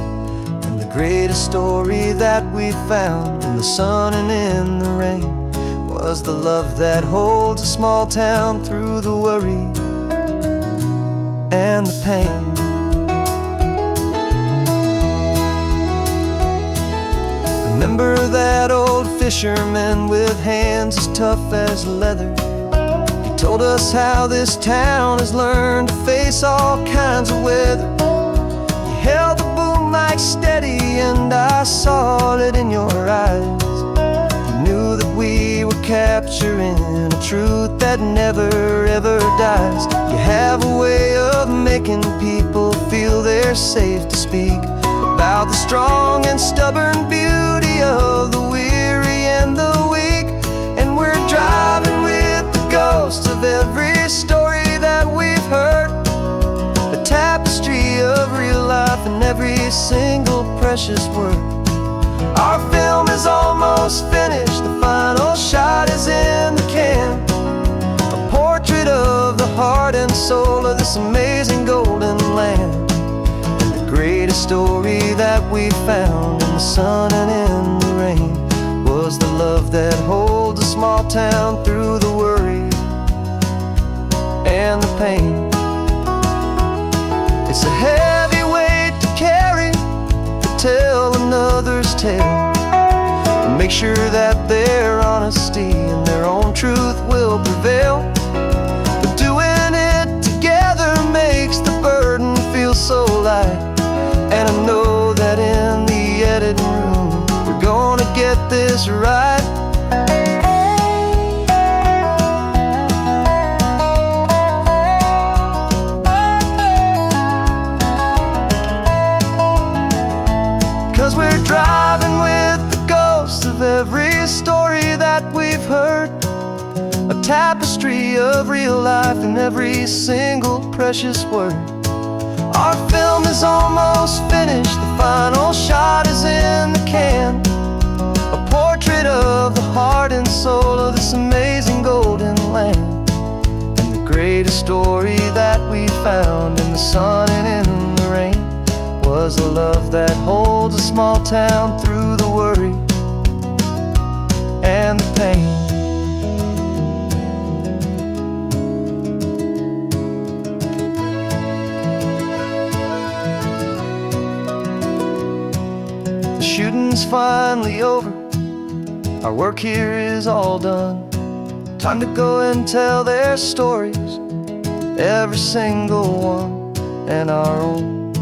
And the greatest story that we found in the sun and in the rain was the love that holds a small town through the worry and the pain. Remember that old fisherman with hands as tough as leather? He told us how this town has learned to face all kinds of weather. You held the boom mic steady and I saw it in your eyes. You knew that we were capturing a truth that never ever dies. You have a way of making people feel they're safe to speak about the strong and stubborn beauty of the weary and the weak. And we're driving with the ghosts of every story that we've heard, the tapestry of real life in every single precious word. Our film is almost finished, the final shot is in the can. A portrait of the heart and soul of this amazing golden land. Greatest story that we found in the sun and in the rain was the love that holds a small town through the worry and the pain. It's a heavy weight to carry, to tell another's tale, and make sure that their honesty and their own truth will prevail. But doing it together makes the burden feel so light. And I know that in the editing room we're gonna get this right. 'Cause we're driving with the ghosts of every story that we've heard, a tapestry of real life in every single precious word. Our film is almost finished, the final shot is in the can. A portrait of the heart and soul of this amazing golden land. And the greatest story that we found in the sun and in the rain was the love that holds a small town through the worry and the pain. Shooting's finally over, our work here is all done. Time to go and tell their stories, every single one, and our own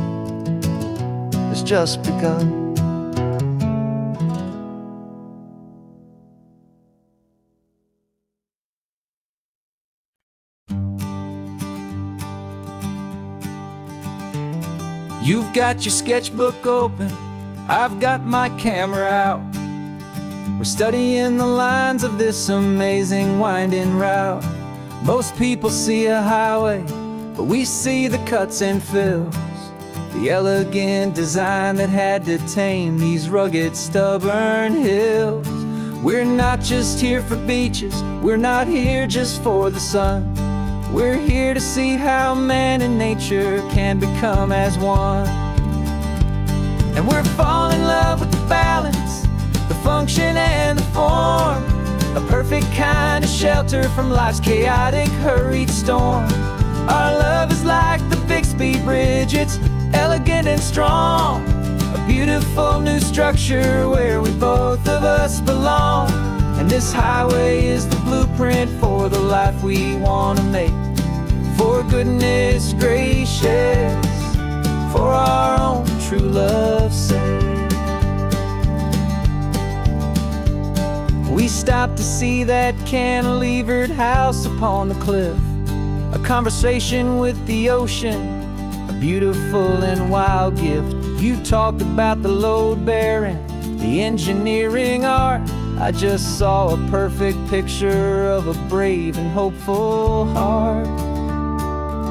has just begun. You've got your sketchbook open, I've got my camera out. We're studying the lines of this amazing winding route. Most people see a highway, but we see the cuts and fills, the elegant design that had to tame these rugged, stubborn hills. We're not just here for beaches, we're not here just for the sun. We're here to see how man and nature can become as one. And we're falling in love with the balance, the function and the form, a perfect kind of shelter from life's chaotic, hurried storm. Our love is like the Bixby Bridge, it's elegant and strong, a beautiful new structure where we both of us belong. And this highway is the blueprint for the life we want to make. For goodness gracious, for our own true love's sake. We stopped to see that cantilevered house upon the cliff, a conversation with the ocean, a beautiful and wild gift. You talked about the load bearing, the engineering art. I just saw a perfect picture of a brave and hopeful heart.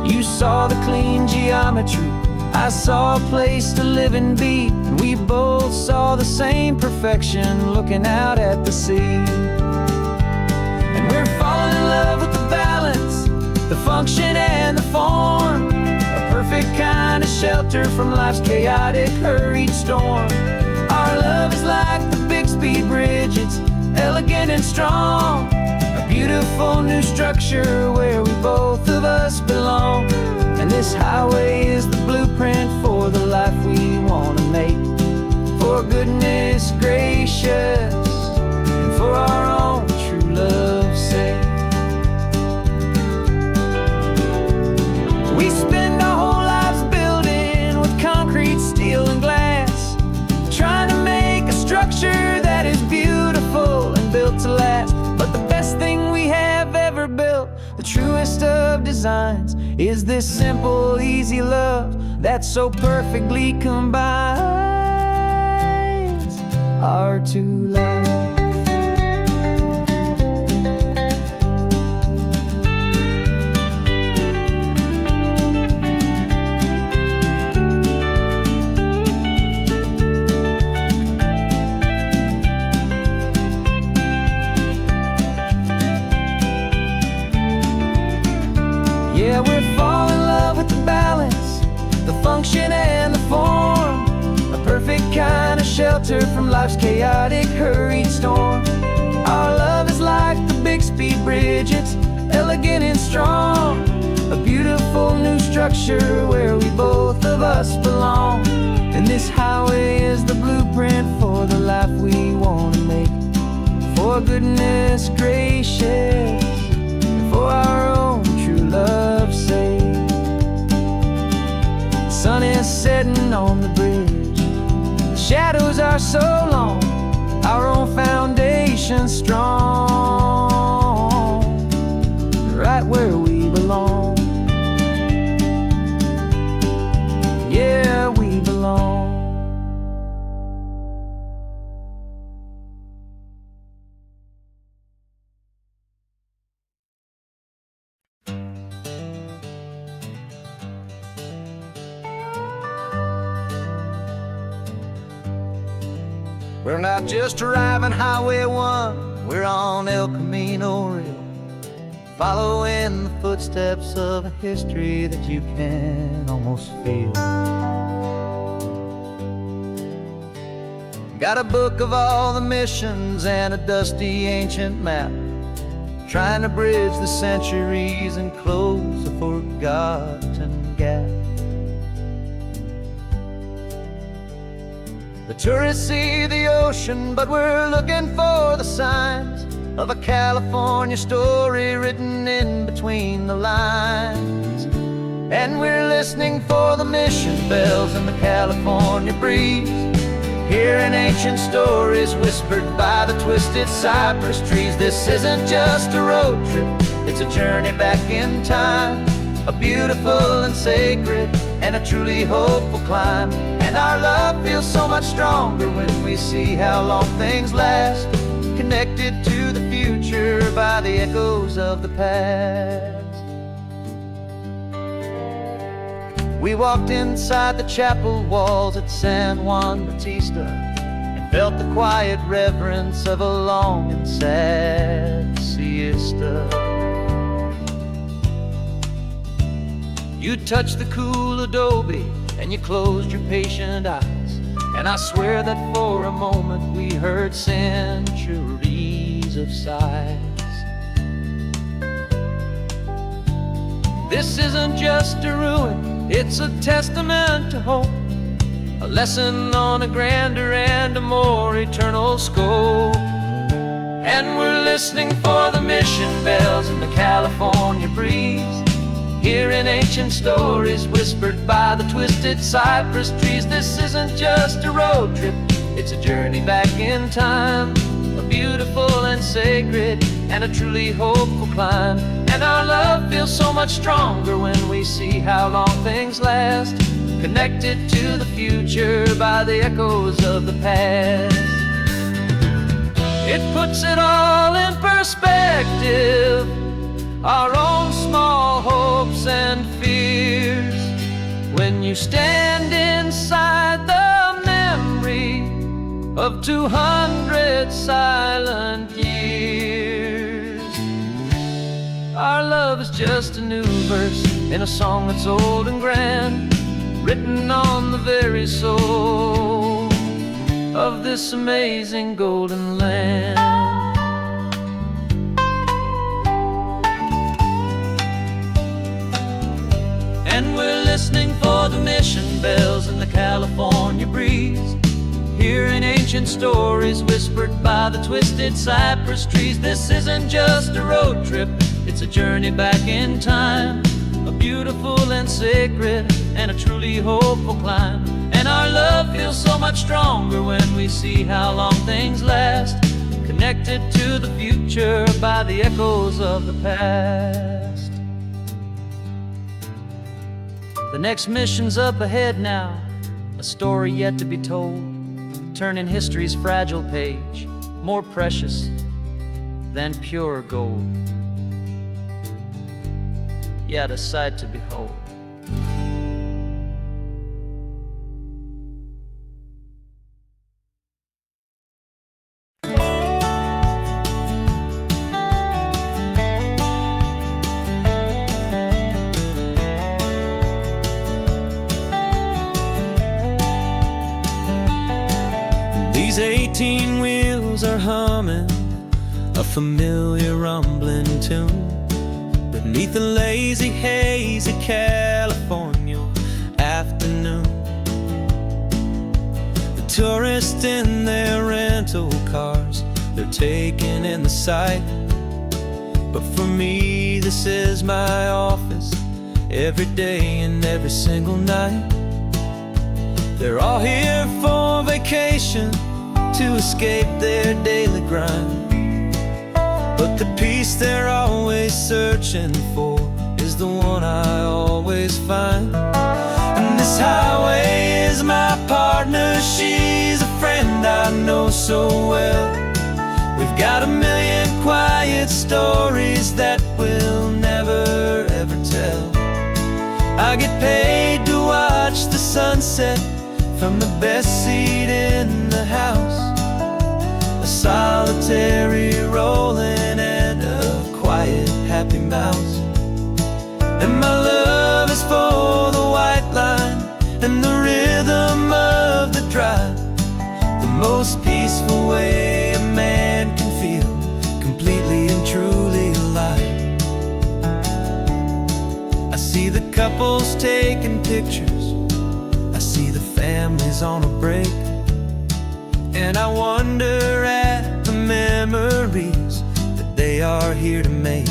You saw the clean geometry, I saw a place to live and be, and we both saw the same perfection looking out at the sea. And we're falling in love with the balance, the function and the form, a perfect kind of shelter from life's chaotic, hurried storm. Our love is like the Bixby Bridge, it's elegant and strong, a beautiful new structure where we both of us belong. And this highway is the blueprint for the life we want to make, for goodness gracious and for our own true love's sake. We spend our whole lives building with concrete, steel, and glass, trying to make a structure that is beautiful and built to last. But the best thing we have ever built, the truest of designs, is this simple, easy love that so perfectly combines our two lives. Yeah, we're falling in love with the balance, the function and the form, a perfect kind of shelter from life's chaotic, hurried storm. Our love is like the Bixby Bridge, it's elegant and strong, a beautiful new structure where we both of us belong. And this highway is the blueprint for the life we want to make, for goodness gracious and for our own true love's sake. The sun is setting on the bridge, the shadows are so long, our own foundation strong, right where we belong. Yeah, we belong. We're not just driving Highway 1, we're on El Camino Real, following the footsteps of a history that you can almost feel. Got a book of all the missions and a dusty ancient map, trying to bridge the centuries and close a forgotten gap. The tourists see the ocean, but we're looking for the signs of a California story written in between the lines. And we're listening for the mission bells in the California breeze, hearing ancient stories whispered by the twisted cypress trees. This isn't just a road trip, it's a journey back in time, a beautiful and sacred and a truly hopeful climb. And our love feels so much stronger when we see how long things last, connected to the future by the echoes of the past. We walked inside the chapel walls at San Juan Bautista and felt the quiet reverence of a long and sad siesta. You touched the cool adobe and you closed your patient eyes, and I swear that for a moment we heard centuries of sighs. This isn't just a ruin, it's a testament to hope, a lesson on a grander and a more eternal scope. And we're listening for the mission bells in the California breeze, hearing ancient stories whispered by the twisted cypress trees. This isn't just a road trip, it's a journey back in time, a beautiful and sacred and a truly hopeful climb. And our love feels so much stronger when we see how long things last, connected to the future by the echoes of the past. It puts it all in perspective, our own small hopes and fears, when when you stand inside the memory of 200 silent years. Our love is just a new verse in a song that's old and grand, written on the very soul of this amazing golden land. And we're listening for the mission bells in the California breeze, hearing ancient stories whispered by the twisted cypress trees. This isn't just a road trip, it's a journey back in time, a beautiful and sacred and a truly hopeful climb. And our love feels so much stronger when we see how long things last, connected to the future by the echoes of the past. The next mission's up ahead now, a story yet to be told, turning history's fragile page more precious than pure gold. Yet a sight to behold. These 18 wheels are humming a familiar rumbling tune beneath the lazy haze of California afternoon. The tourists in their rental cars, they're taking in the sight. But for me, this is my office, every day and every single night. They're all here for vacation, to escape their daily grind. But the peace they're always searching for is the one I always find. And this highway is my partner, she's a friend I know so well. We've got a million quiet stories that we'll never ever tell. I get paid to watch the sunset from the best seat in the house, a solitary rolling and a quiet happy mouse. And my love is for the white line and the rhythm of the drive, the most peaceful way a man can feel completely and truly alive. I see the couples taking pictures, I see the families on a break, and I wonder at the memories that they are here to make.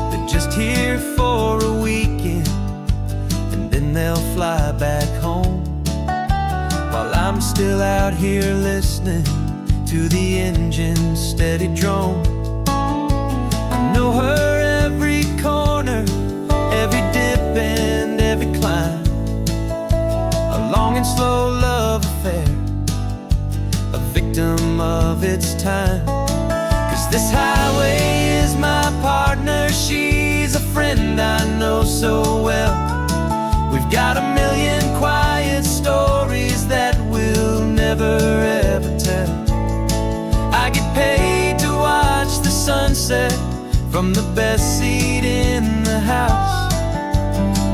They're just here for a weekend, and then they'll fly back home, while I'm still out here listening to the engine's steady drone. I know her every corner, every dip and every climb, a long and slow love affair, a victim of its time. 'Cause this highway is my partner, she's a friend I know so well. We've got a million quiet stories that we'll never ever tell. I get paid to watch the sunset from the best seat in the house,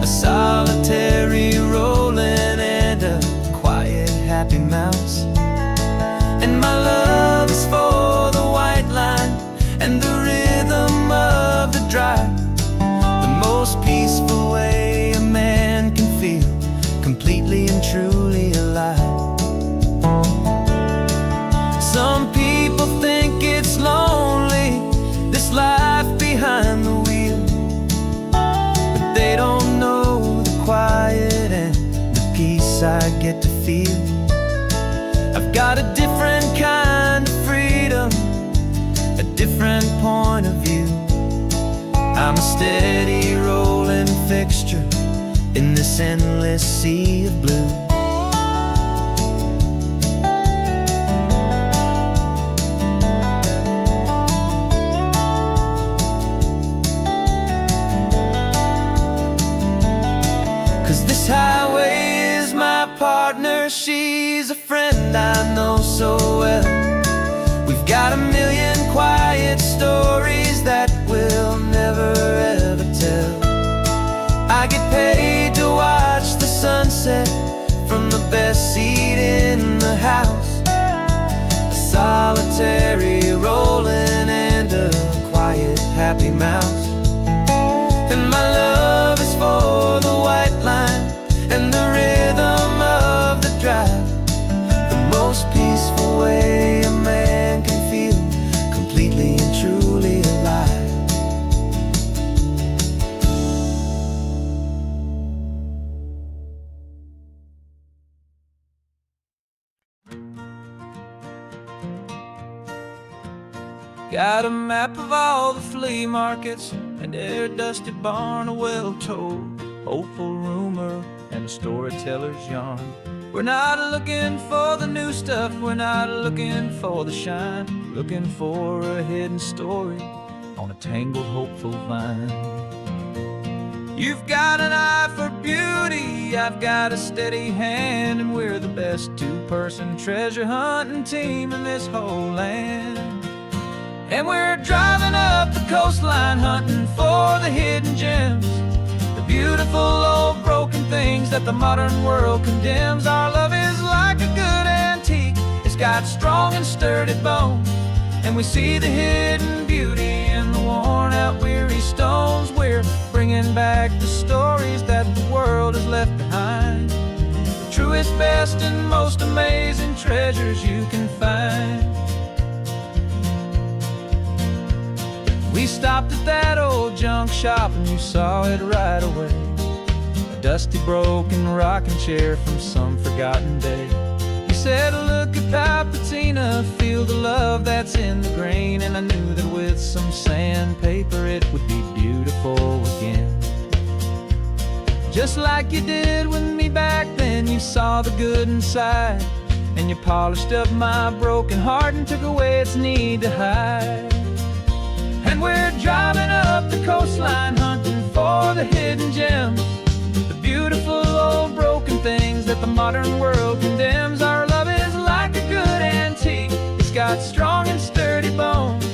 a solitary rolling and a quiet happy mouse. And my love is for the white line and the rhythm of the drive, the most peaceful way a man can feel completely and truly alive. Some people think it's lonely, this life behind the wheel, but they don't know the quiet and the peace I get to feel. I've got a different kind of freedom, a different point of view. I'm a steady rolling fixture in this endless sea of blue. 'Cause this highway is my partner, she's a friend I know so well. We've got a million quiet stories that we'll never ever tell. I get paid to watch the sunset from the best seat in the house. A solitary rolling and a quiet happy mouse. And my love is for the white line and the rhythm of the drive. The most peaceful way a man can feel completely and truly alive. Got a map of all the flea markets and their dusty barn, a well-told hopeful rumor and a storyteller's yarn. We're not looking for the new stuff, we're not looking for the shine, looking for a hidden story on a tangled hopeful vine. You've got an eye for beauty, I've got a steady hand, and we're the best two-person treasure hunting team in this whole land. And we're driving up the coastline hunting for the hidden gems, the beautiful old broken things that the modern world condemns. Our love is like a good antique, it's got strong and sturdy bones, and we see the hidden beauty in the worn out weary stones. We're bringing back the stories that the world has left behind, the truest, best, and most amazing treasures you can find. We stopped at that old junk shop and you saw it right away, a dusty broken rocking chair from some forgotten day. You said, look at Papatina, feel the love that's in the grain, and I knew that with some sandpaper it would be beautiful again. Just like you did with me back then, you saw the good inside, and you polished up my broken heart and took away its need to hide. And we're driving up the coastline hunting for the hidden gems, the beautiful old broken things that the modern world condemns. Our love is like a good antique, it's got strong and sturdy bones,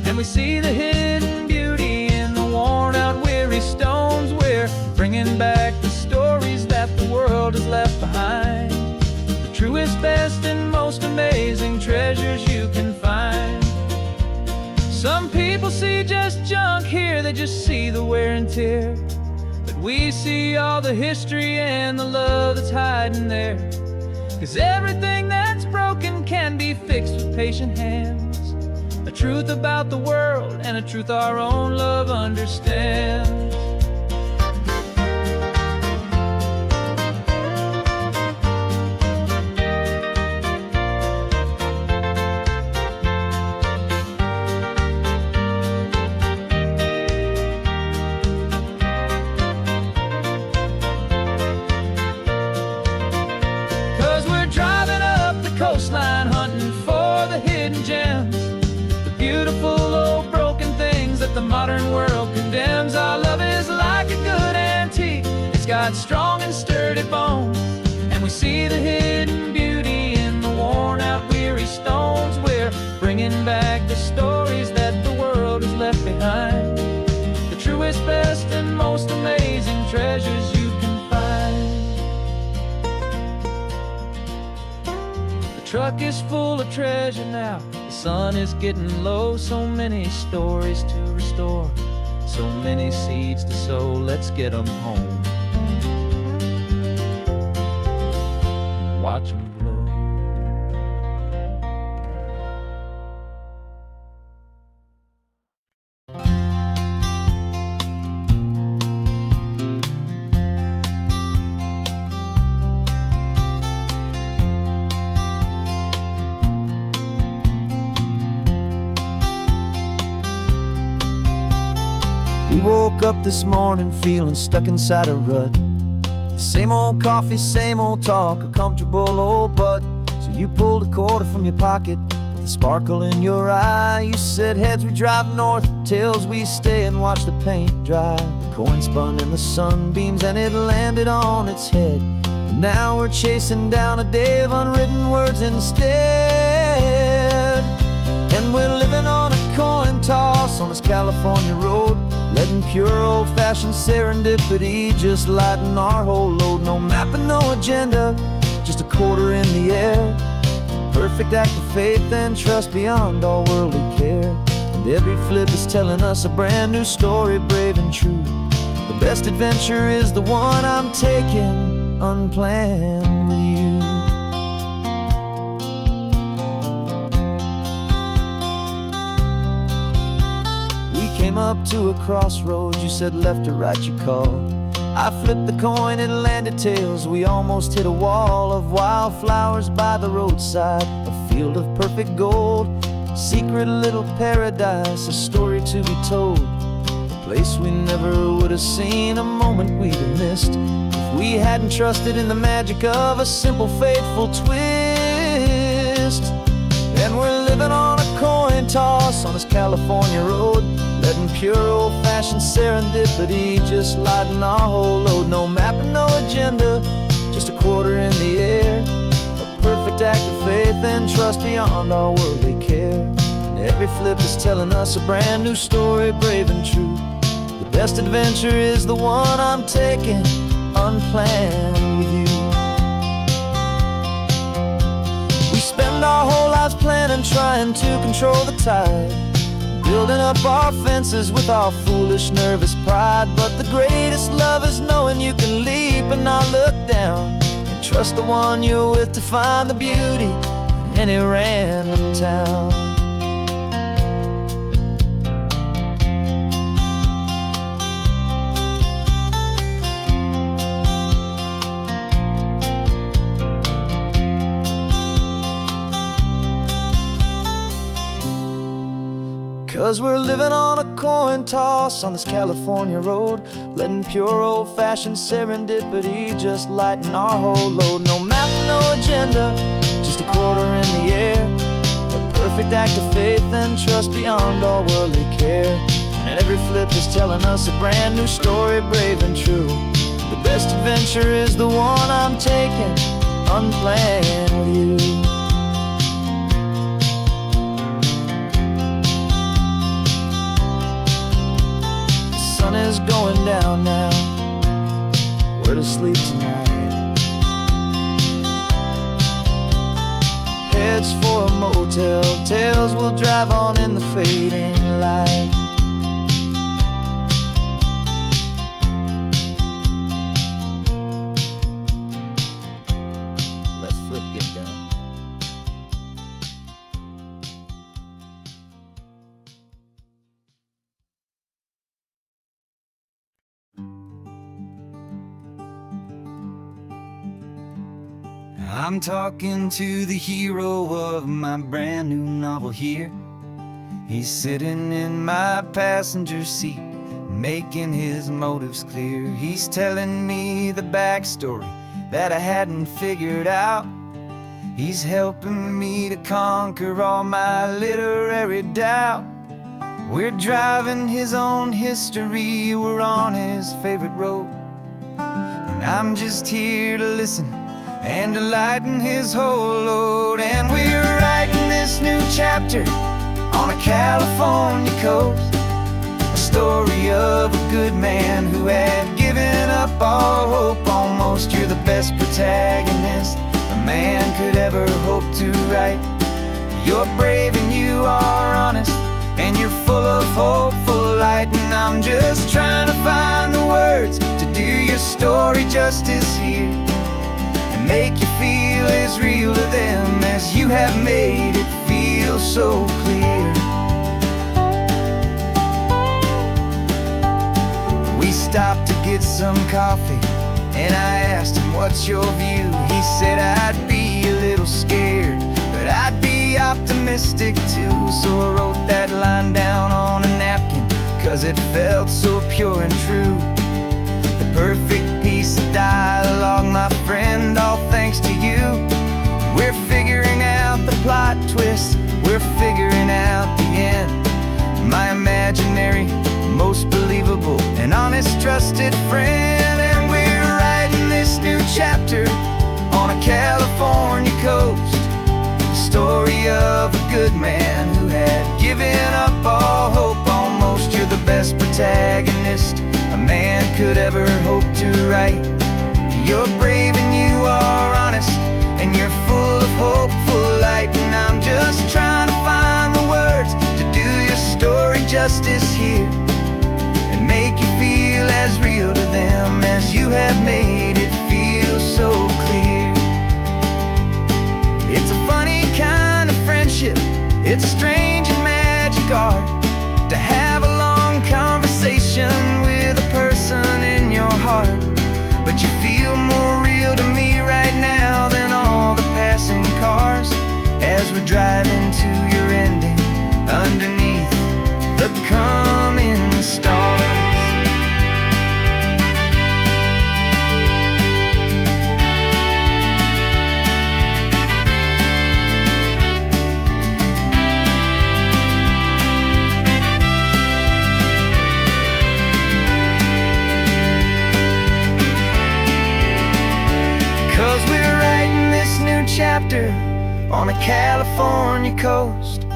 and we see the hidden beauty in the worn out weary stones. We're bringing back the stories that the world has left behind, the truest, best, and most amazing treasures you can find. Some people see just junk here, they just see the wear and tear, but we see all the history and the love that's hiding there. 'Cause everything that's broken can be fixed with patient hands, a truth about the world and a truth our own love understands. 'Cause we're driving up the coastline hunting for the hidden gems, the beautiful old broken things that the modern world condemns. Our love is like a good antique, it's got strong and sturdy bones, and we see the hidden beauty in the worn out weary stones. We're bringing back the stories that the world has left behind, the truest, best, and most amazing treasures you can find. The truck is full of treasure now, the sun is getting low. So many stories to restore, so many seeds to sow. Let's get them home, watch them blow. We woke up this morning feeling stuck inside a rut. Same old coffee, same old talk, a comfortable old butt. So you pulled a quarter from your pocket, put the sparkle in your eye. You said heads we drive north, tails we stay and watch the paint dry. The coin spun in the sunbeams and it landed on its head. And now we're chasing down a day of unwritten words instead. And we're living on a coin toss on this California road, letting pure old-fashioned serendipity just lighten our whole load. No map and no agenda, just a quarter in the air. Perfect act of faith and trust beyond all worldly care. And every flip is telling us a brand new story, brave and true. The best adventure is the one I'm taking unplanned with you. Came up to a crossroads, you said left or right you called. I flipped the coin, it landed tails. We almost hit a wall of wildflowers by the roadside, a field of perfect gold, secret little paradise, a story to be told. A place we never would have seen, a moment we'd have missed if we hadn't trusted in the magic of a simple faithful twist. And we're living on a coin toss on this California road, letting pure old-fashioned serendipity just lighten our whole load. No map and no agenda, just a quarter in the air. A perfect act of faith and trust beyond all worldly care. And every flip is telling us a brand new story, brave and true. The best adventure is the one I'm taking unplanned with you. We spend our whole lives planning, trying to control the tide, building up our fences with our foolish, nervous pride. But the greatest love is knowing you can leap and not look down, and trust the one you're with to find the beauty in any random town. 'Cause we're living on a coin toss on this California road, letting pure old-fashioned serendipity just lighten our whole load. No map, no agenda, just a quarter in the air. A perfect act of faith and trust beyond all worldly care. And every flip is telling us a brand new story, brave and true. The best adventure is the one I'm taking unplanned with you. The sun is going down now, we're to sleep tonight. Heads for a motel, tails will drive on in the fading light. Let's flip get down. I'm talking to the hero of my brand new novel here. He's sitting in my passenger seat, making his motives clear. He's telling me the backstory that I hadn't figured out. He's helping me to conquer all my literary doubt. We're driving his own history, we're on his favorite road, and I'm just here to listen and to lighten his whole load. And we're writing this new chapter on a California coast, a story of a good man who had given up all hope almost. You're the best protagonist a man could ever hope to write. You're brave and you are honest, and you're full of hopeful light. And I'm just trying to find the words to do your story justice here, make you feel as real to them as you have made it feel so clear. We stopped to get some coffee, and I asked him, what's your view? He said, I'd be a little scared, but I'd be optimistic too. So I wrote that line down on a napkin, 'cause it felt so pure and true. The perfect piece of dialogue, my friend, all thanks to you. We're figuring out the plot twist, we're trusted friend. And we're writing this new chapter on a California coast, the story of a good man who had given up all hope almost. You're the best protagonist a man could ever hope to write. You're brave and you are honest, and you're full of hopeful light. And I'm just trying to find the words to do your story justice here, and make you feel as real to them as you have made it feel so clear. It's a funny kind of friendship, it's a strange and magic art to have a long conversation with a person in your heart. But you feel more real to me right now than all the passing cars, as we're driving to your ending underneath the coming stars. 'Cause we're writing this new chapter on a California coast,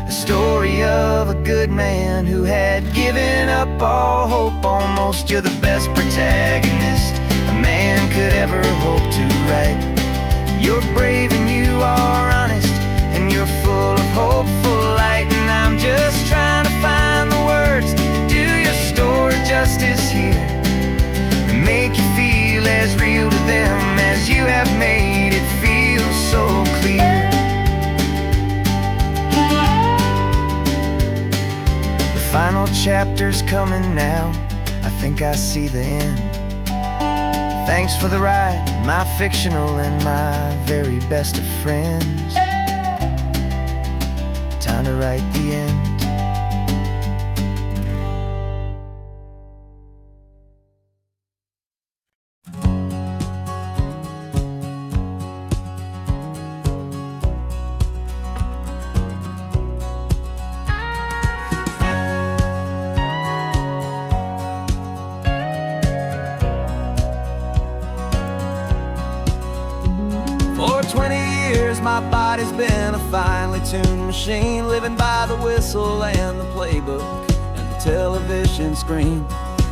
a story of a good man who had given up all hope almost. You're the best protagonist a man could ever hope to write. You're brave and you are honest, and you're full of hopeful light. And I'm just trying to find the words to do your story justice here, and make you feel as real to them as you have made it feel so clear. The final chapter's coming now, I think I see the end. Thanks for the ride, my fictional and my very best of friends. Time to write the end. For 20 years my body's been a finely tuned machine, living by the whistle and the playbook and the television screen.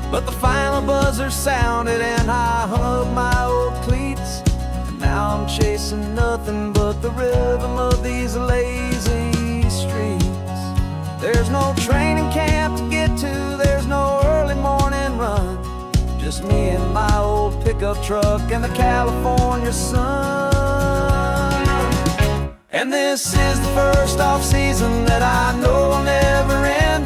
But the final buzzer sounded and I hung up my old cleats, and now I'm chasing nothing but the rhythm of these lazy streets. There's no training camp to get to, there's no early morning run, just me and my old pickup truck and the California sun. And this is the first off-season that I know will never end,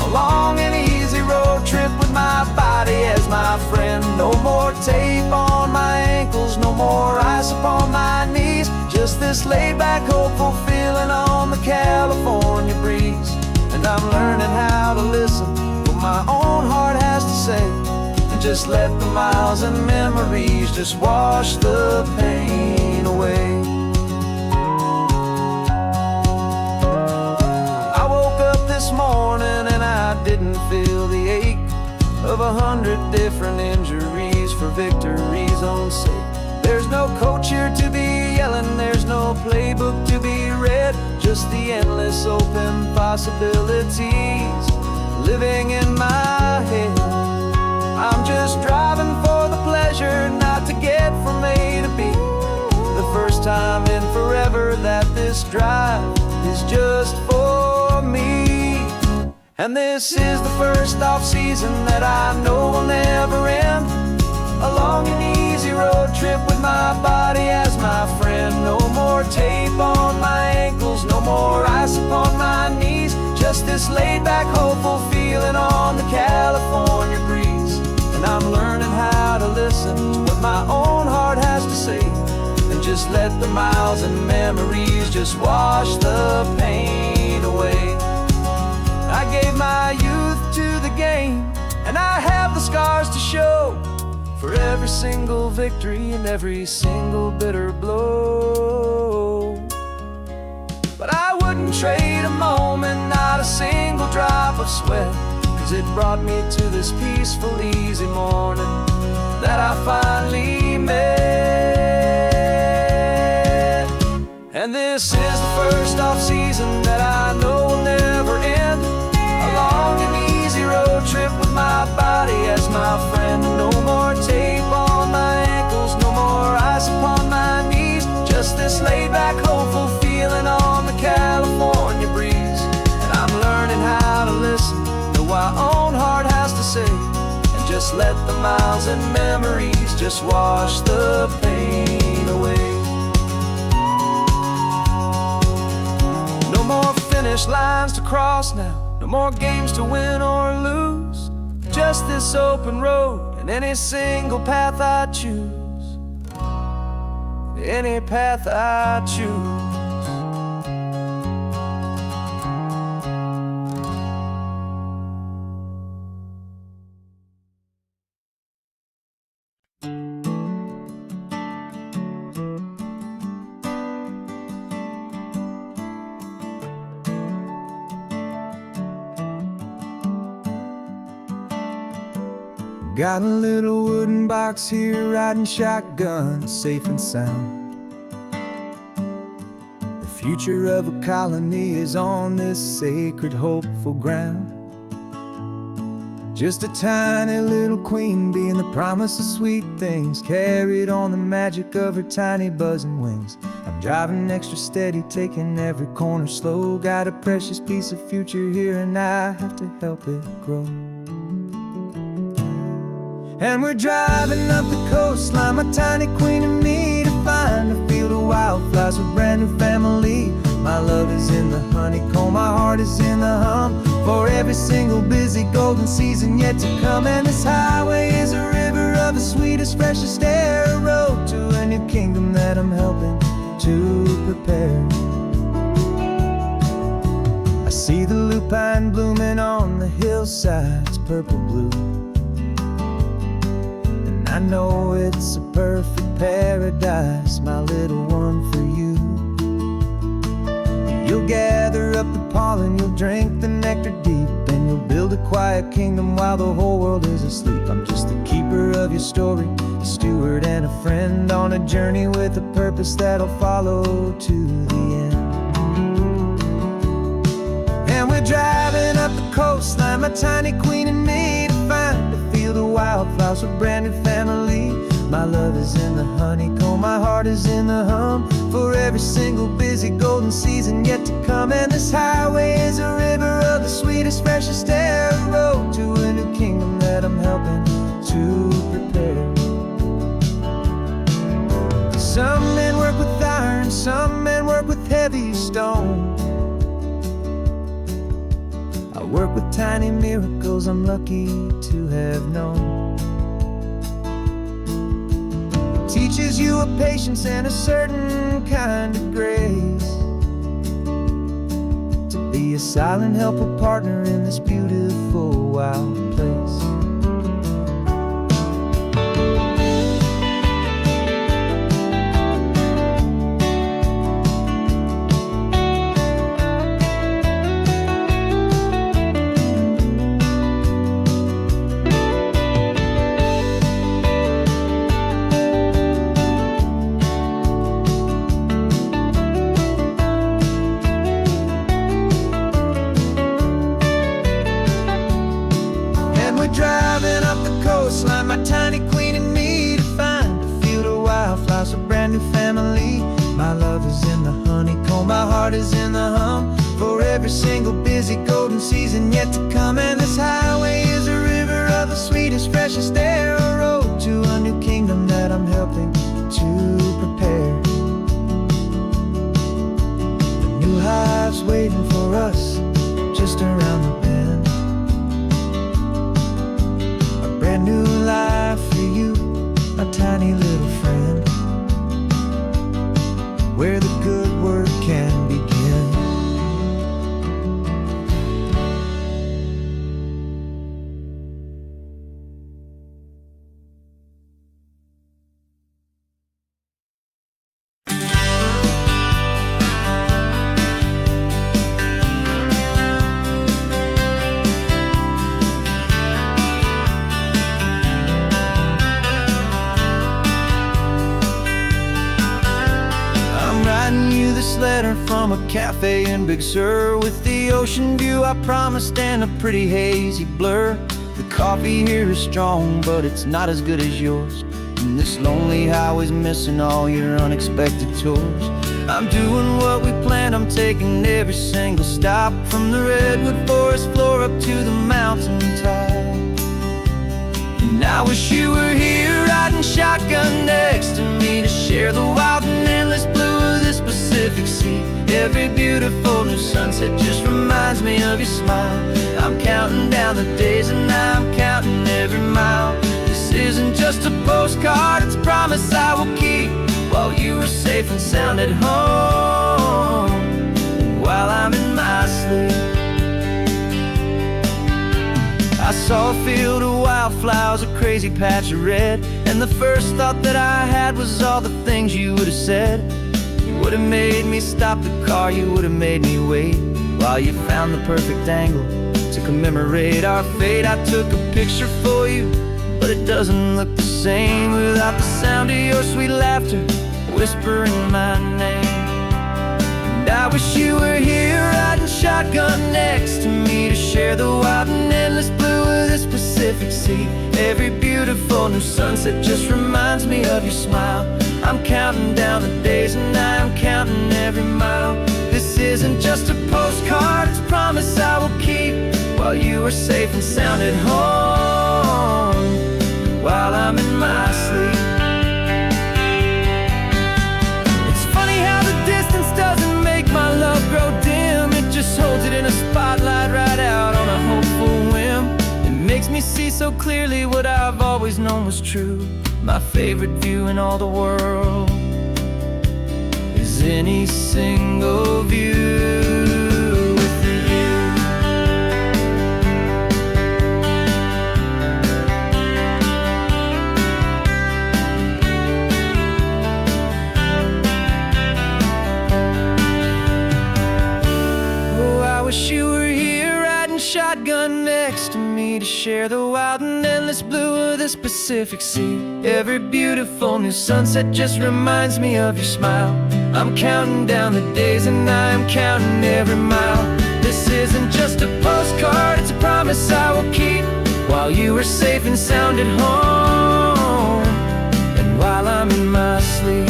a long and easy road trip with my body as my friend. No more tape on my ankles, no more ice upon my knees, just this laid-back, hopeful feeling on the California breeze. And I'm learning how to listen to what my own heart has to say, and just let the miles and memories just wash the pain away. This morning and I didn't feel the ache of 100 different injuries for victory's own sake. There's no coach here to be yelling, there's no playbook to be read, just the endless open possibilities living in my head. I'm just driving for the pleasure, not to get from A to B. The first time in forever that this drive is just for me. And this is the first off-season that I know will never end, a long and easy road trip with my body as my friend. No more tape on my ankles, no more ice upon my knees, just this laid-back, hopeful feeling on the California breeze. And I'm learning how to listen to what my own heart has to say, and just let the miles and memories just wash the pain away. I gave my youth to the game, and I have the scars to show for every single victory and every single bitter blow. But I wouldn't trade a moment, not a single drop of sweat, 'cause it brought me to this peaceful, easy morning that I finally met. And this is the first off-season that I know will never end. A long and easy road trip with my body as my friend. No more tape on my ankles, no more ice upon my knees. Just this laid-back, hopeful feeling on the California breeze. And I'm learning how to listen, know my own heart has to say, and just let the miles and memories just wash the pain away. No more finish lines to cross now, no more games to win or lose. Just this open road and any single path I choose. Any path I choose. Got a little wooden box here, riding shotgun, safe and sound. The future of a colony is on this sacred, hopeful ground. Just a tiny little queen bee and the promise of sweet things, carried on the magic of her tiny buzzing wings. I'm driving extra steady, taking every corner slow. Got a precious piece of future here and I have to help it grow. And we're driving up the coastline, my tiny queen and me, to find a field of wildflowers with a brand new family. My love is in the honeycomb, my heart is in the hum, for every single busy golden season yet to come. And this highway is a river of the sweetest, freshest air, a road to a new kingdom that I'm helping to prepare. I see the lupine blooming on the hillsides, purple blue. I know it's a perfect paradise, my little one, for you. You'll gather up the pollen, you'll drink the nectar deep, and you'll build a quiet kingdom while the whole world is asleep. I'm just the keeper of your story, a steward and a friend, on a journey with a purpose that'll follow to the end. And we're driving up the coastline, my tiny queen and me, to find a field of wildflowers with a brand new family. My love is in the honeycomb, my heart is in the hum, for every single busy golden season yet to come. And this highway is a river of the sweetest, freshest air, a road to a new kingdom that I'm helping to prepare. Some men work with iron, some men work with heavy stone. I work with tiny miracles I'm lucky to have known. Teaches you a patience and a certain kind of grace, to be a silent, helpful partner in this beautiful, wild place. Driving up the coastline, my tiny queen and me, to find a field of wildflowers, a brand new family. My love is in the honeycomb, my heart is in the hum, for every single busy golden season yet to come. And this highway is a river of the sweetest, freshest air, a road to a new kingdom that I'm helping to prepare. The new hive's waiting for us just around the bend. Brand new life for you, my tiny little friend, where the good work can begin. this letter from a cafe in Big Sur, with the ocean view I promised and a pretty hazy blur. The coffee here is strong, but it's not as good as yours. And this lonely highway's missing all your unexpected tours. I'm doing what we planned, I'm taking every single stop, from the redwood forest floor up to the mountain top. And I wish you were here riding shotgun next to me, to share the wild and endless blue of this Pacific Sea. Every beautiful new sunset just reminds me of your smile. I'm counting down the days and I'm counting every mile. This isn't just a postcard, it's a promise I will keep, while you are safe and sound at home, and while I'm in my sleep. I saw a field of wildflowers, a crazy patch of red, and the first thought that I had was all the things you would have said. You would have made me stop the car, you would have made me wait, while you found the perfect angle to commemorate our fate. I took a picture for you, but it doesn't look the same without the sound of your sweet laughter whispering my name. And I wish you were here riding shotgun next to me, to share the wild and endless blue of this Pacific Sea. Every beautiful new sunset just reminds me of your smile. I'm counting down the days and I'm counting every mile. This isn't just a postcard, it's a promise I will keep, while you are safe and sound at home, while I'm in my sleep. It's funny how the distance doesn't make my love grow dim. It just holds it in a spotlight right out on a hopeful whim. It makes me see so clearly what I've always known was true. My favorite view in all the world is any single view. You were here riding shotgun next to me, to share the wild and endless blue of this Pacific Sea. Every beautiful new sunset just reminds me of your smile. I'm counting down the days and I'm counting every mile. This isn't just a postcard, it's a promise I will keep, while you are safe and sound at home, and while I'm in my sleep.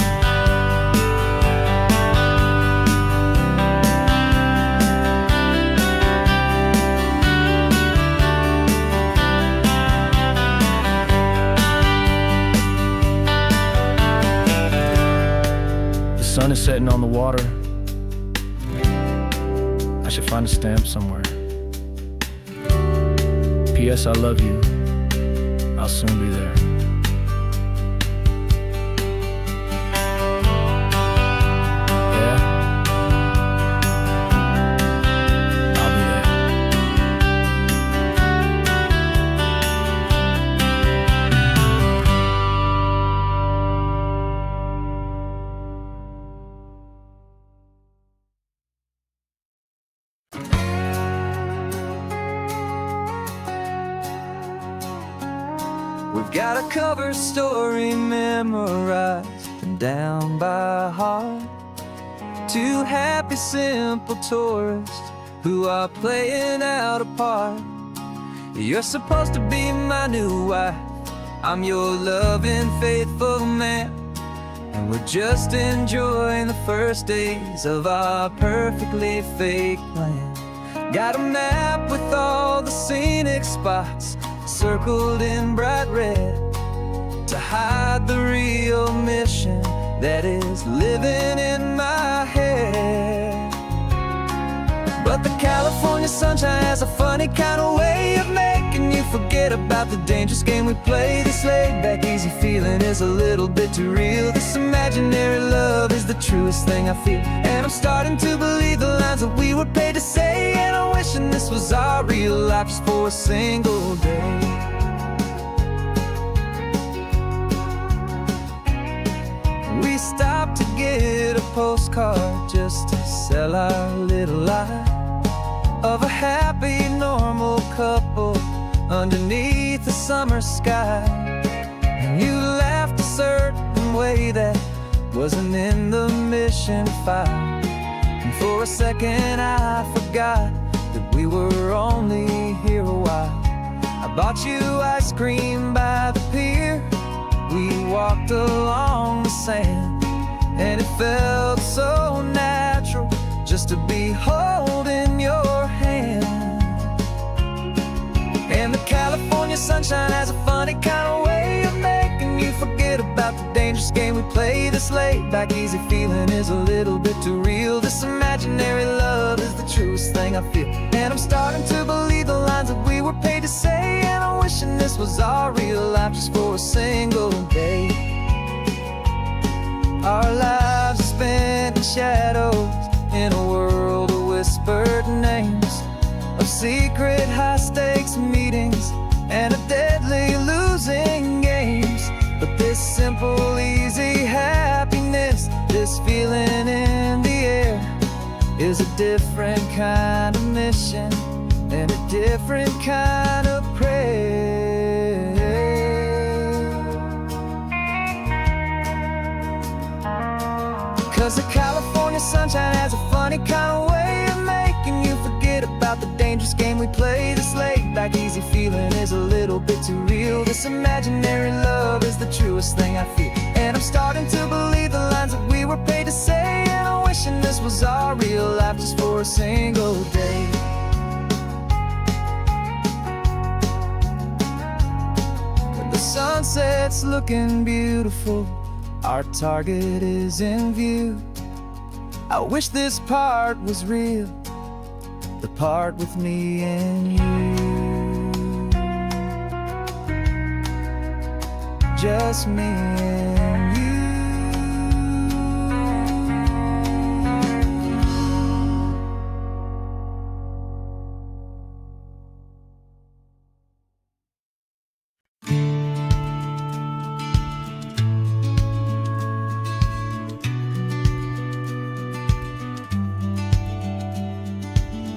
The sun is setting on the water. I should find a stamp somewhere. P.S. I love you. I'll soon be there. Yeah, I'll be there. We've got a cover story memorized and down by heart. Two happy, simple tourists who are playing out a part. You're supposed to be my new wife, I'm your loving, faithful man, and we're just enjoying the first days of our perfectly fake plan. Got a map with all the scenic spots circled in bright red, to hide the real mission that is living in my head. But the California sunshine has a funny kind of way of making you forget about the dangerous game we play. This laid back, easy feeling is a little bit too real. This imaginary love is the truest thing I feel, and I'm starting to believe the lines that we were paid to say. And I'm wishing this was our real life just for a single day. We stopped to get a postcard just to sell our little lie of a happy, normal couple underneath the summer sky. And you laughed a certain way that wasn't in the mission file. For a second I forgot that we were only here a while. I bought you ice cream by the pier. We walked along the sand, and it felt so natural just to be holding your hand. And the California sunshine has a funny kind of way of making you forget about the dangerous game we play. This laid back easy feeling is a little bit too real. This imaginary love is the truest thing I feel. And I'm starting to believe the lines that we were paid to say. And I'm wishing this was our real life just for a single day. Our lives are spent in shadows, in a world of whispered names, of secret high-stakes meetings and of deadly losing games. But this simple, easy happiness, this feeling in the air, is a different kind of mission and a different kind of prayer. 'Cause the California sunshine has a funny kind of way of making you forget about the dangerous game we play. This laid back easy feeling is a little bit too real. This imaginary love is the truest thing I feel. And I'm starting to believe the lines that we were paid to say. And I'm wishing this was our real life just for a single day. When the sunset's looking beautiful, our target is in view. I wish this part was real, the part with me and you. Just me and you.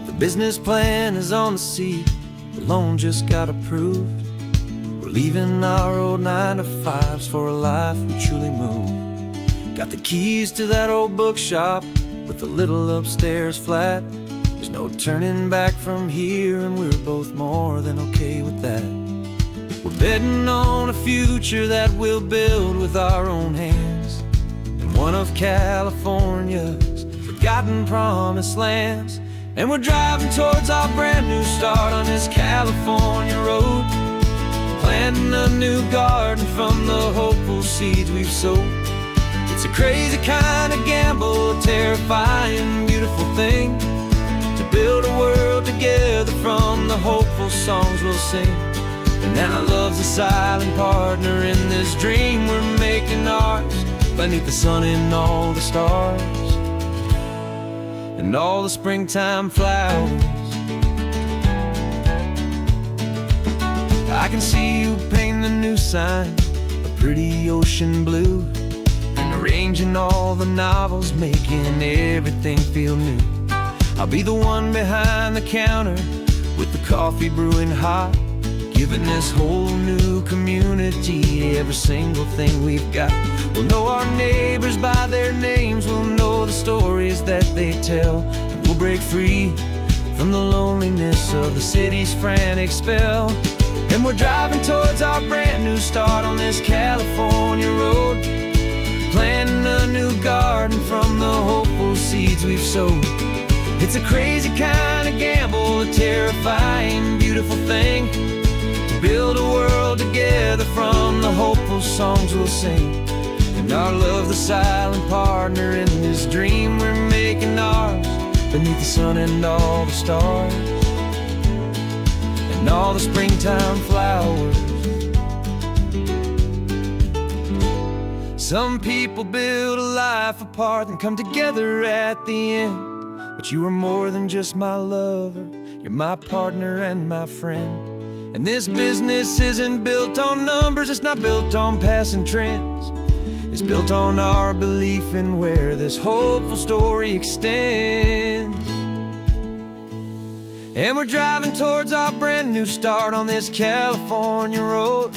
The business plan is on the seat, the loan just got approved. We're leaving our old 9-to-5s for a life we truly move. Got the keys to that old bookshop with the little upstairs flat. There's no turning back from here, and we're both more than okay with that. We're betting on a future that we'll build with our own hands, in one of California's forgotten promised lands. And we're driving towards our brand new start on this California road, planting a new garden from the hopeful seeds we've sowed. It's a crazy kind of gamble, a terrifying, beautiful thing, to build a world together from the hopeful songs we'll sing. And now love's a silent partner in this dream we're making ours, beneath the sun and all the stars and all the springtime flowers. I can see you painting a new sign, a pretty ocean blue, and arranging all the novels, making everything feel new. I'll be the one behind the counter with the coffee brewing hot, giving this whole new community every single thing we've got. We'll know our neighbors by their names, we'll know the stories that they tell, and we'll break free from the loneliness of the city's frantic spell. And we're driving towards our brand new start on this California road, planting a new garden from the hopeful seeds we've sowed. It's a crazy kind of gamble, a terrifying, beautiful thing, to build a world together from the hopeful songs we'll sing. And our love, the silent partner in this dream we're making ours, beneath the sun and all the stars and all the springtime flowers. Some people build a life apart and come together at the end, but you are more than just my lover, you're my partner and my friend. And this business isn't built on numbers, it's not built on passing trends. It's built on our belief in where this hopeful story extends. And we're driving towards our brand new start on this California road,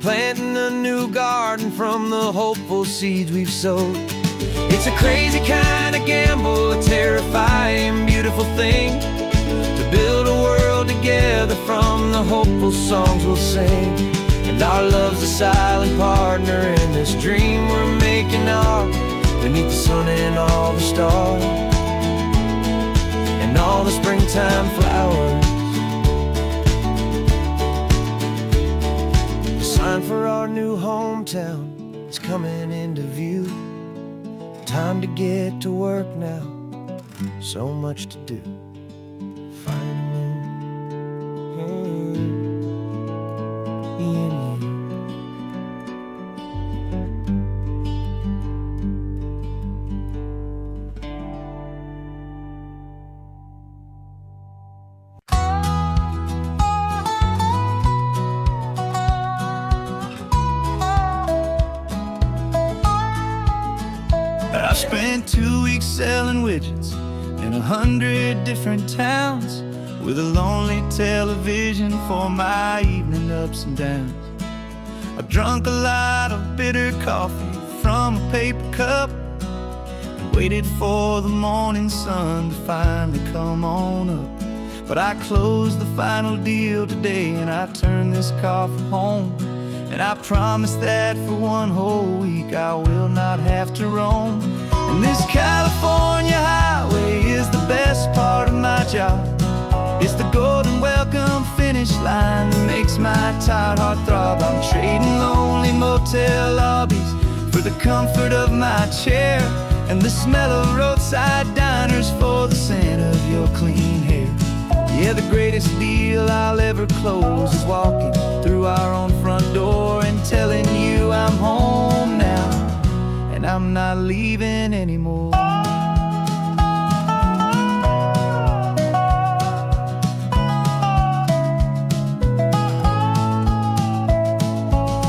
planting a new garden from the hopeful seeds we've sowed. It's a crazy kind of gamble, a terrifying, beautiful thing, to build a world together from the hopeful songs we'll sing. And our love's a silent partner in this dream we're making art, beneath the sun and all the stars, and all the springtime flowers. The sign for our new hometown is coming into view. Time to get to work now, so much to do. Finding in you. I've spent 2 weeks selling widgets in 100 different towns, with a lonely television for my evening ups and downs. I've drunk a lot of bitter coffee from a paper cup, and waited for the morning sun to finally come on up. But I closed the final deal today, and I turned this car for home. And I promise that for one whole week I will not have to roam. And this California highway is the best part of my job. It's the golden welcome finish line that makes my tired heart throb. I'm trading lonely motel lobbies for the comfort of my chair, and the smell of roadside diners for the scent of your clean hair. Yeah, the greatest deal I'll ever close is walking through our own front door and telling you I'm home now, and I'm not leaving anymore.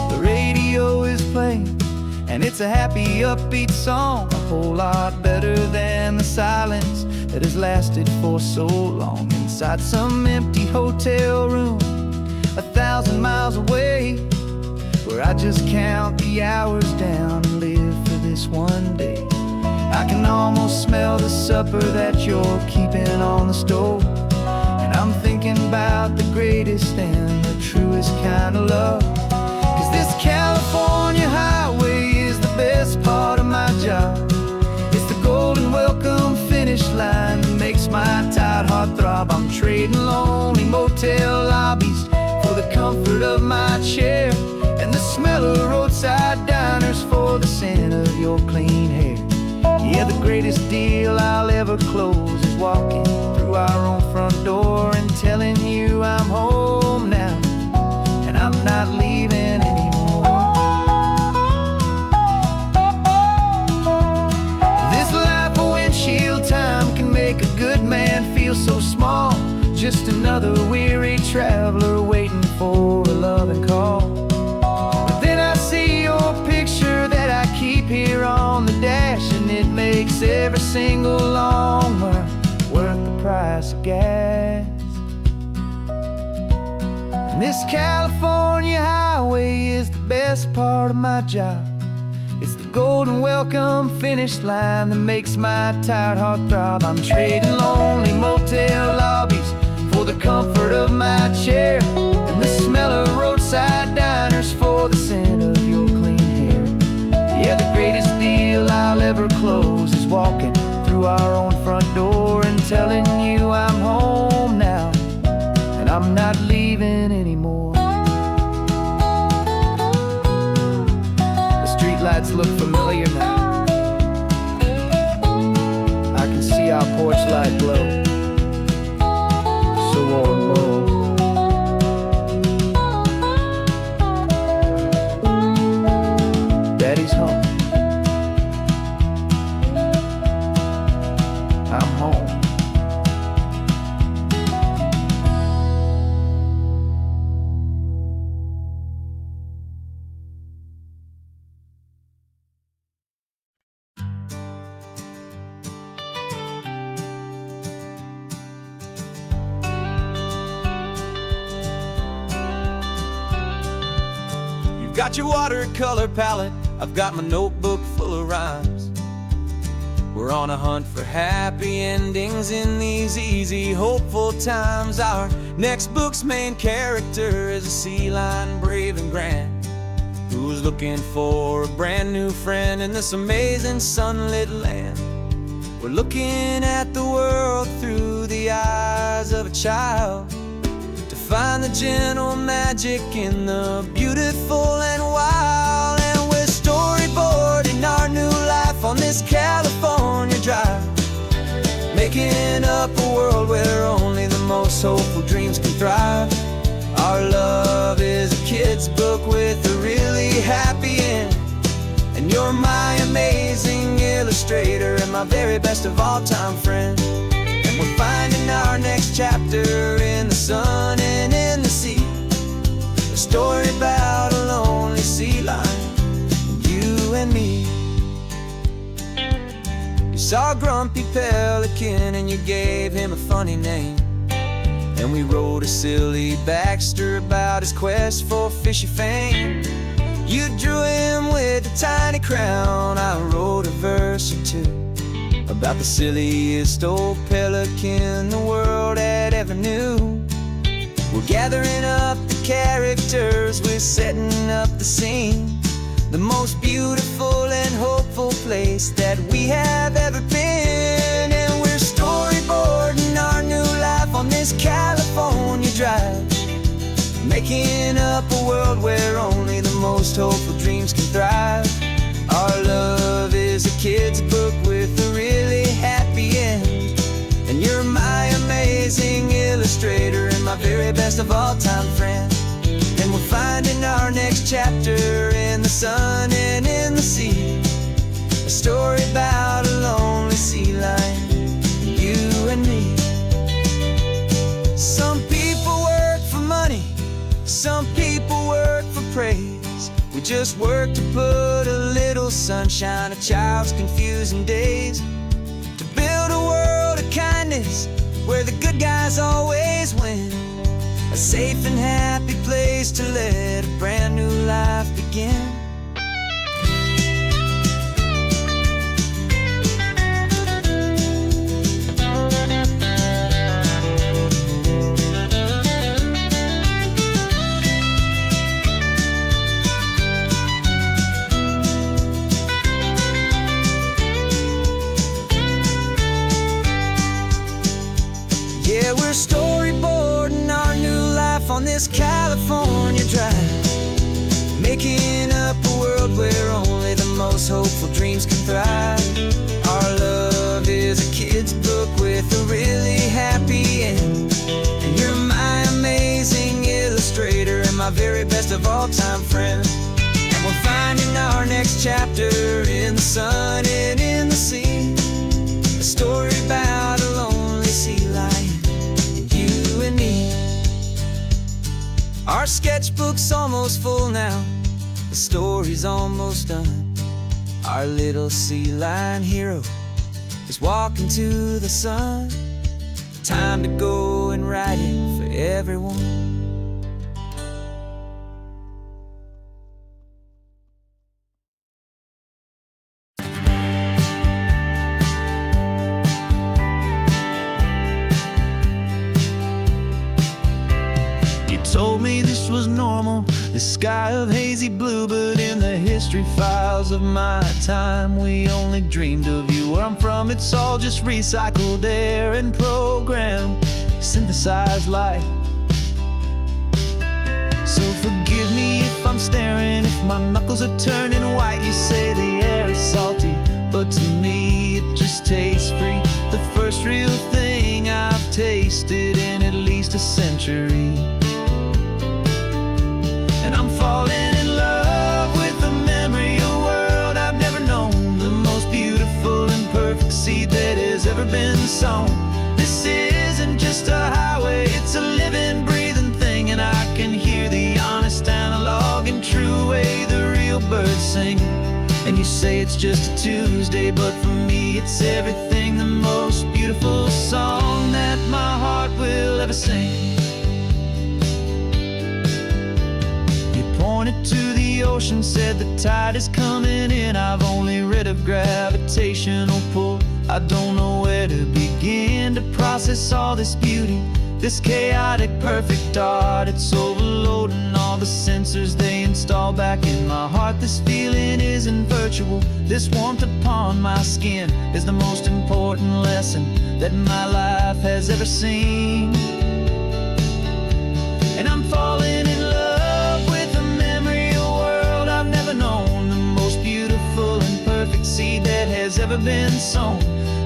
The radio is playing, and it's a happy, upbeat song, a whole lot better than the silence that has lasted for so long. Inside some empty hotel room 1,000 miles away, where I just count the hours down and live for this one day. I can almost smell the supper that you're keeping on the stove, and I'm thinking about the greatest and the truest kind of love. 'Cause this California highway is the best part of my job. It's the golden welcome finish line that makes my tired heart throb. I'm trading lonely motel lobbies for the comfort of my chair, and the smell of roadside diners for the scent of your clean hair. Yeah, the greatest deal I'll ever close is walking through our own front door and telling you I'm home now, and I'm not leaving anymore. This life of windshield time can make a good man feel so small, just another weary traveler waiting for a loving call. But then I see your picture that I keep here on the dash, and it makes every single long mile worth the price of gas. And this California highway is the best part of my job. It's the golden welcome finish line that makes my tired heart throb. I'm trading lonely motel lobbies for the comfort of my chair, and the smell of roadside diners for the scent of your clean hair. Yeah, the greatest deal I'll ever close is walking through our own front door and telling you I'm home now, and I'm not leaving anymore. The streetlights look familiar now. I can see our porch light glow, so warm, low. Daddy's home. I'm home. Got your watercolor palette, I've got my notebook full of rhymes. We're on a hunt for happy endings in these easy, hopeful times. Our next book's main character is a sea lion, brave and grand, who's looking for a brand new friend in this amazing sunlit land. We're looking at the world through the eyes of a child, to find the gentle magic in the beautiful and wild. And we're storyboarding our new life on this California drive, making up a world where only the most hopeful dreams can thrive. Our love is a kid's book with a really happy end, and you're my amazing illustrator and my very best of all-time friend. And we're finding our next chapter in the sun and in the sea, a story about a lonely sea lion, you and me. You saw a grumpy pelican and you gave him a funny name, and we wrote a silly Baxter about his quest for fishy fame. You drew him with a tiny crown, I wrote a verse or two about the silliest old pelican the world had ever knew. We're gathering up the characters, we're setting up the scene, the most beautiful and hopeful place that we have ever been. And we're storyboarding our new life on this California drive, making up a world where only the most hopeful dreams can thrive. Our love is a kid's book with a really happy end, and you're my amazing illustrator and my very best of all-time friend. And we're finding our next chapter in the sun and in the sea, a story about a lonely sea lion, you and me. Some people work for money, some people work for praise. We just work to put a little sunshine in a child's confusing days, to build a world of kindness where the good guys always win, a safe and happy place to let a brand new life begin. Yeah, we're storyboarding our new life on this California drive, making up a world where only the most hopeful dreams can thrive. Our love is a kid's book with a really happy end, and you're my amazing illustrator and my very best of all-time friend. And we're finding our next chapter in the sun and in the sea, a story about a lonely sea lion, you and me. Our sketchbook's almost full now, the story's almost done. Our little sea lion hero is walking to the sun. Time to go and write it for everyone. Told me this was normal, this sky of hazy blue, but in the history files of my time, we only dreamed of you. Where I'm from, it's all just recycled air and programmed, synthesized light. So forgive me if I'm staring, if my knuckles are turning white. You say the air is salty, but to me it just tastes free. The first real thing I've tasted in at least a century. And I'm falling in love with the memory of a world I've never known, the most beautiful and perfect seed that has ever been sown. This isn't just a highway, it's a living, breathing thing, and I can hear the honest analog and true way the real birds sing. And you say it's just a Tuesday, but for me it's everything, the most beautiful song that my heart will ever sing. Pointed to the ocean, said the tide is coming in. I've only read of gravitational pull. I don't know where to begin to process all this beauty, this chaotic perfect art. It's overloading all the sensors they install back in my heart. This feeling isn't virtual. This warmth upon my skin is the most important lesson that my life has ever seen. And I'm falling in love with the memory of a world I've never known, the most beautiful and perfect seed that has ever been sown.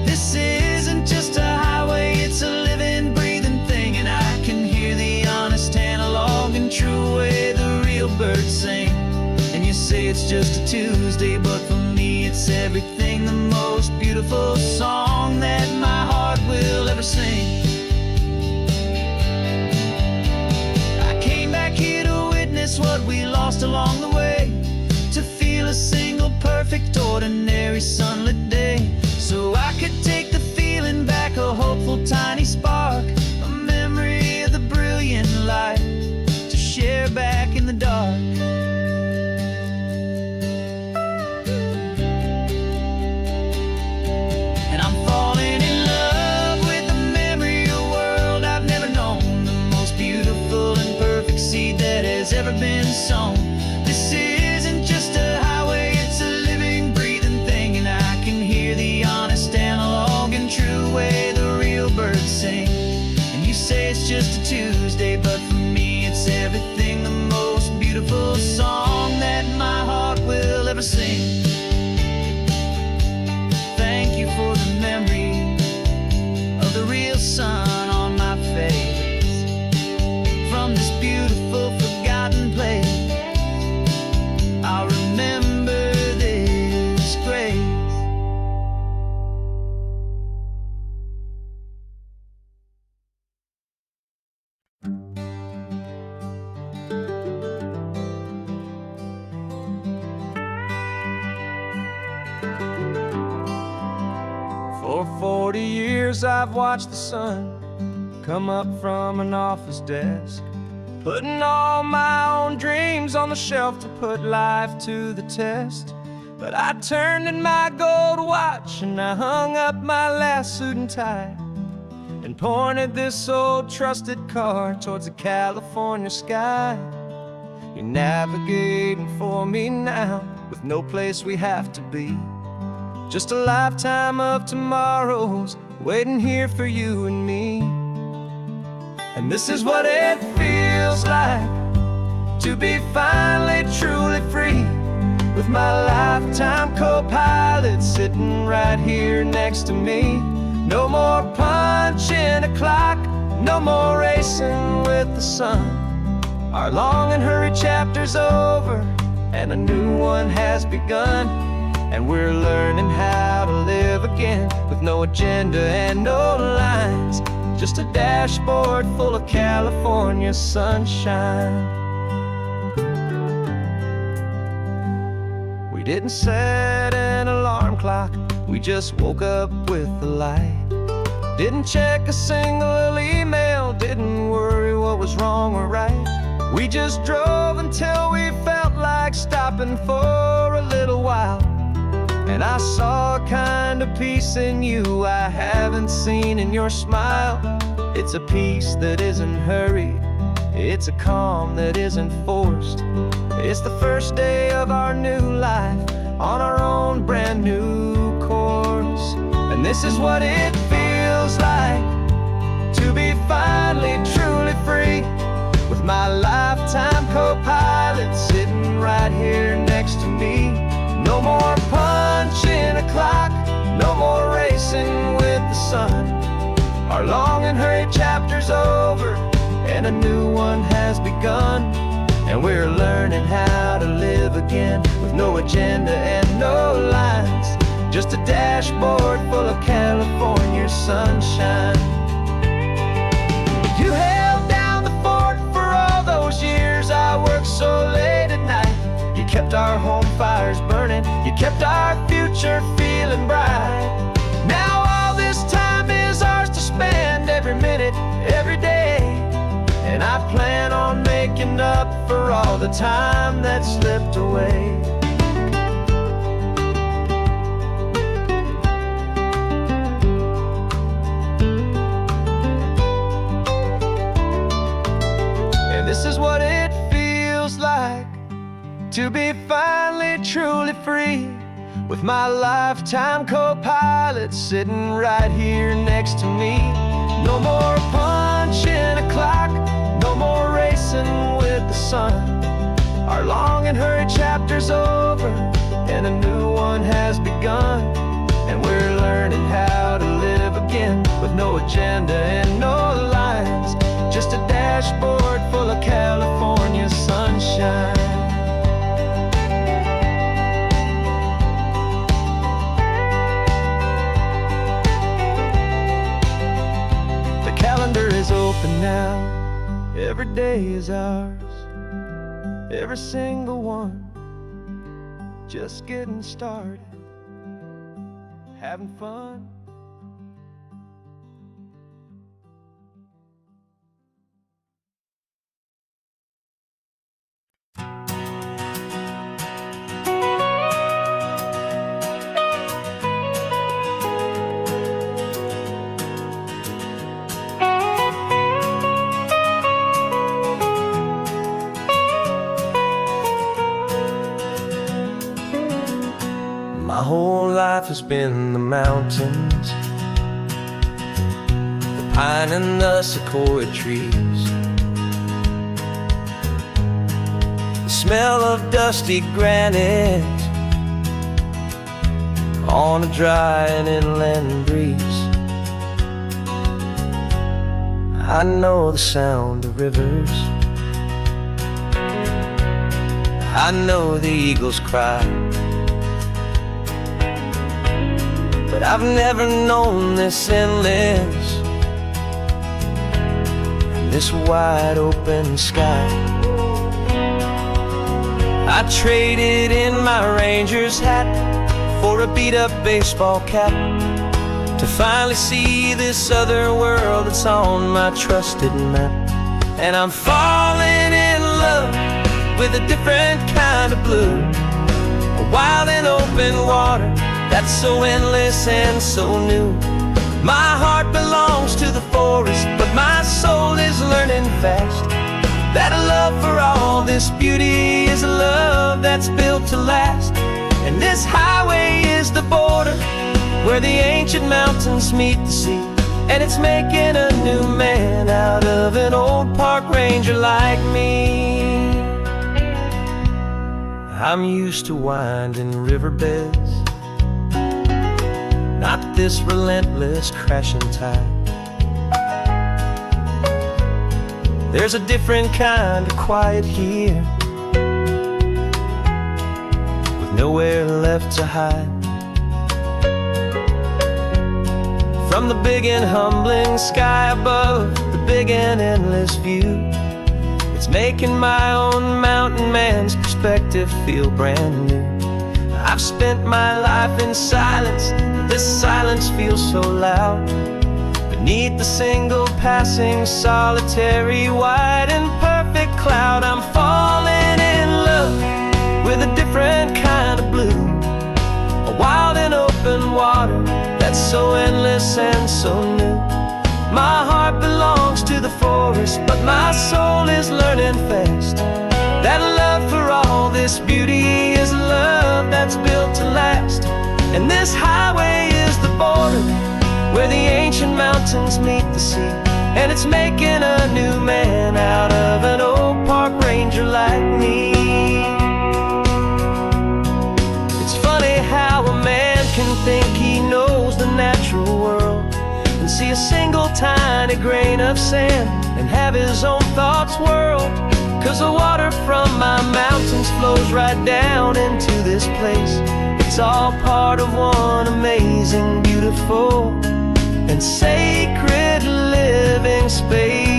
This isn't just a highway, it's a living, breathing thing. And I can hear the honest analog and true way the real birds sing. And you say it's just a Tuesday, but for me it's everything, the most beautiful song that my heart will ever sing. What we lost along the way, to feel a single perfect ordinary sunlit day, so I could take the feeling back, a hopeful tiny spark, a memory of the brilliant light to share back in the dark. And I'm falling in love with the memory of a world I've never known, the most beautiful and perfect seed that has ever been sown. This isn't just a highway, it's a living, breathing thing. And I can hear the honest analog and true way the real birds sing. And you say it's just a Tuesday, but for me it's everything, the most beautiful song that my heart will ever sing. Thank you for the memory of the real sun on my face, from this beautiful forgotten place. I'll remember this grace. For 40 years I've watched the sun come up from an office desk, putting all my own dreams on the shelf to put life to the test. But I turned in my gold watch and I hung up my last suit and tie, and pointed this old trusted car towards the California sky. You're navigating for me now, with no place we have to be, just a lifetime of tomorrows waiting here for you and me. And this is what it feels like to be finally truly free, with my lifetime co-pilot sitting right here next to me. No more punching a clock, no more racing with the sun. Our long and hurried chapter's over and a new one has begun. And we're learning how to live again, with no agenda and no lines, just a dashboard full of California sunshine. We didn't set an alarm clock, we just woke up with the light. Didn't check a single email, didn't worry what was wrong or right. We just drove until we felt like stopping for a little while. And I saw a kind of peace in you I haven't seen in your smile. It's a peace that isn't hurried, it's a calm that isn't forced. It's the first day of our new life on our own brand new course. And this is what it feels like to be finally truly free, with my lifetime co-pilot sitting right here next to me. No more punching a clock, no more racing with the sun. Our long and hurried chapter's over and a new one has begun. And we're learning how to live again, with no agenda and no lines, just a dashboard full of California sunshine. You held down the fort for all those years I worked so late at night. You kept our home fires burning, you kept our future feeling bright. Now all this time is ours to spend, every minute, every day. And I plan on making up for all the time that slipped away. And this is what it feels like to be finally truly free, with my lifetime co-pilot sitting right here next to me. No more punching a clock, no more racing with the sun. Our long and hurried chapter's over, and a new one has begun. And we're learning how to live again, with no agenda and no lines, just a dashboard full of California sunshine. Calendar is open now, every day is ours, every single one, just getting started, having fun. My whole life has been the mountains, the pine and the sequoia trees, the smell of dusty granite on a dry and inland breeze. I know the sound of rivers, I know the eagles cry, but I've never known this endless, this wide open sky. I traded in my Ranger's hat for a beat-up baseball cap, to finally see this other world that's on my trusted map. And I'm falling in love with a different kind of blue, a wild and open water that's so endless and so new. My heart belongs to the forest, but my soul is learning fast that a love for all this beauty is a love that's built to last. And this highway is the border where the ancient mountains meet the sea, and it's making a new man out of an old park ranger like me. I'm used to winding riverbeds, not this relentless crashing tide. There's a different kind of quiet here, with nowhere left to hide. From the big and humbling sky above, the big and endless view, it's making my own mountain man's perspective feel brand new. I've spent my life in silence, this silence feels so loud. Beneath the single passing solitary white and perfect cloud, I'm falling in love with a different kind of blue, a wild and open water that's so endless and so new. My heart belongs to the forest, but my soul is learning fast that love for all this beauty is a love that's built to last. And this highway is the border where the ancient mountains meet the sea, and it's making a new man out of an old park ranger like me. It's funny how a man can think he knows the natural world and see a single tiny grain of sand and have his own thoughts whirled. 'Cause the water from my mountains flows right down into this place. It's all part of one amazing, beautiful, and sacred living space.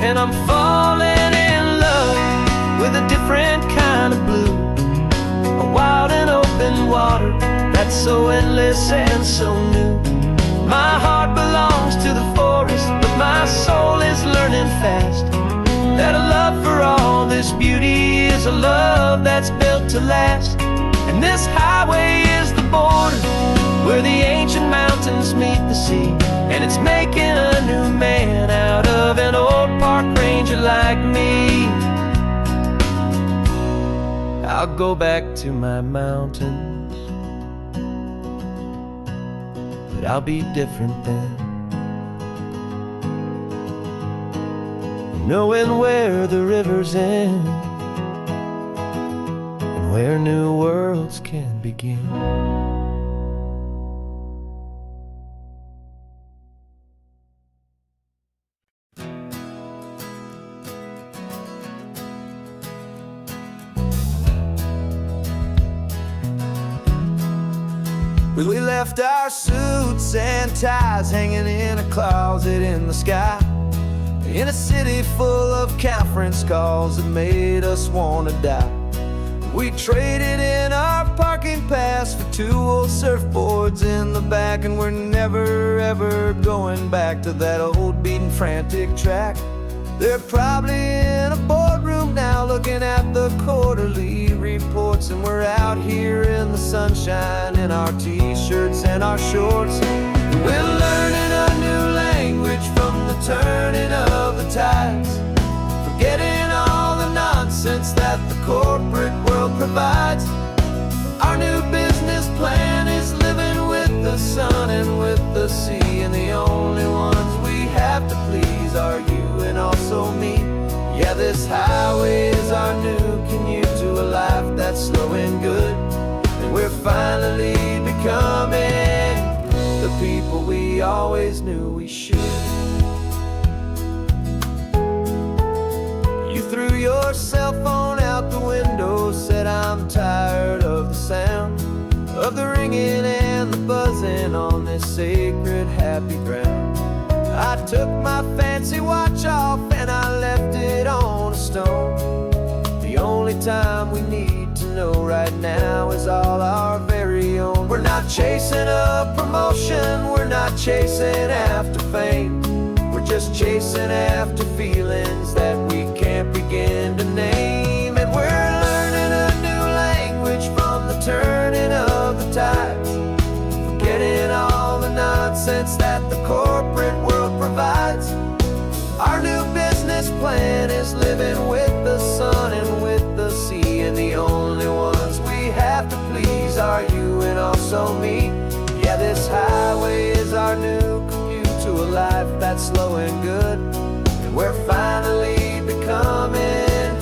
And I'm falling in love water that's so endless and so new. My heart belongs to the forest, but my soul is learning fast that a love for all this beauty is a love that's built to last. And this highway is the border where the ancient mountains meet the sea, and it's making a new man out of an old park ranger like me. I'll go back to my mountains, but I'll be different then, knowing where the rivers end and where new worlds can begin. We left our suits and ties hanging in a closet in the sky, in a city full of conference calls that made us want to die. We traded in our parking pass for 2 old surfboards in the back, and we're never ever going back to that old beaten frantic track. They're probably in a boardroom now looking at the quarterly reports, and we're out here in the sunshine in our t-shirts and our shorts. We're learning a new language from the turning of the tides, forgetting all the nonsense that the corporate world provides. Our new business plan is living with the sun and with the sea, and the only ones we have to please are you and also me. Yeah, this highway is our new commute to a life that's slow and good, and we're finally becoming the people we always knew we should. You threw your cell phone out the window, said I'm tired of the sound of the ringing and the buzzing on this sacred happy ground. I took my fancy watch off and I left it on a stone. The only time we need to know right now is all our very own. We're not chasing a promotion, we're not chasing after fame, we're just chasing after feelings that we can't begin to name. And we're learning a new language from the turning of the tides, forgetting all the nonsense that the corporate world provides. Our new business plan is living with the sun and with the sea, and the only ones we have to please are you and also me. Yeah, this highway is our new commute to a life that's slow and good, and we're finally becoming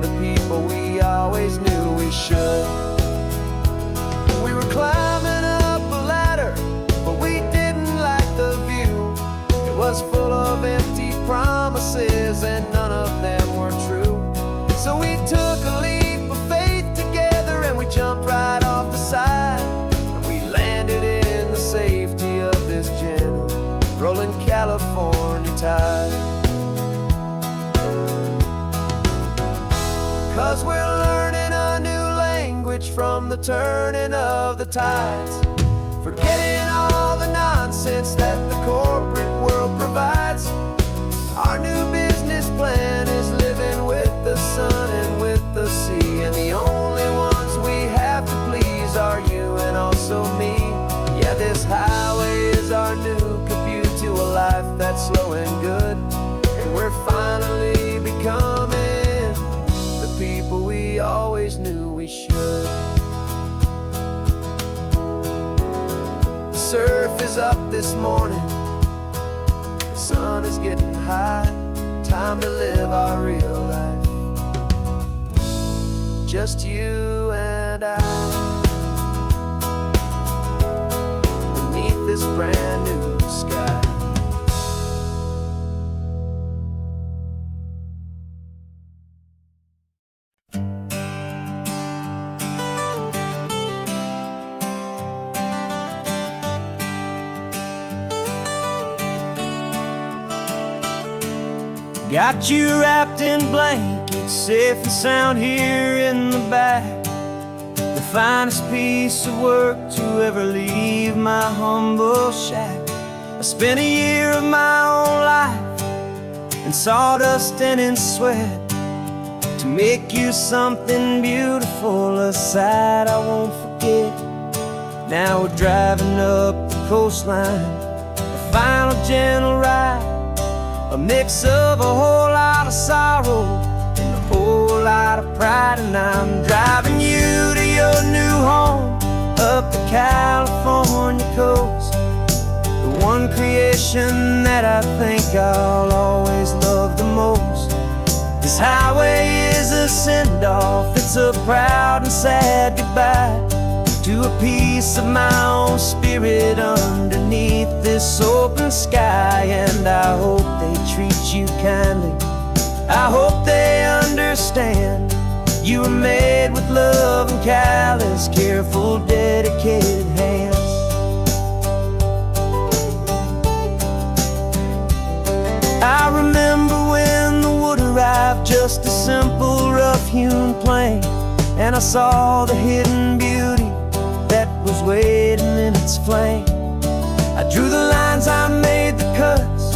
the people we always knew we should. We were climbing up a ladder, but we didn't like the view. It was full of empty promises and none of them were true. So we took a leap of faith together and we jumped right off the side, and we landed in the safety of this gentle rolling California tide. 'Cause we're learning a new language from the turning of the tides, forgetting all the nonsense that the corporate world provides. Our new business plan is living with the sun and with the sea, and the only ones we have to please are you and also me. Yeah, this highway is our new commute to a life that's slow and good, and we're finally becoming the people we always knew we should. The surf is up this morning, the sun is getting high, time to live our real life, just you and I, beneath this brand new sky. Got you wrapped in blankets, safe and sound here in the back. The finest piece of work to ever leave my humble shack. I spent a year of my own life in sawdust and in sweat to make you something beautiful, a sight I won't forget. Now we're driving up the coastline, a final gentle ride, a mix of a whole lot of sorrow and a whole lot of pride. And I'm driving you to your new home up the California coast, the one creation that I think I'll always love the most. This highway is a send-off, it's a proud and sad goodbye to a piece of my own spirit underneath this open sky. And I hope they treat you kindly, I hope they understand you were made with love and callous, careful, dedicated hands. I remember when the wood arrived, just a simple rough-hewn plank, and I saw the hidden beauty that was waiting in its flame. I drew the lines, I made the cuts,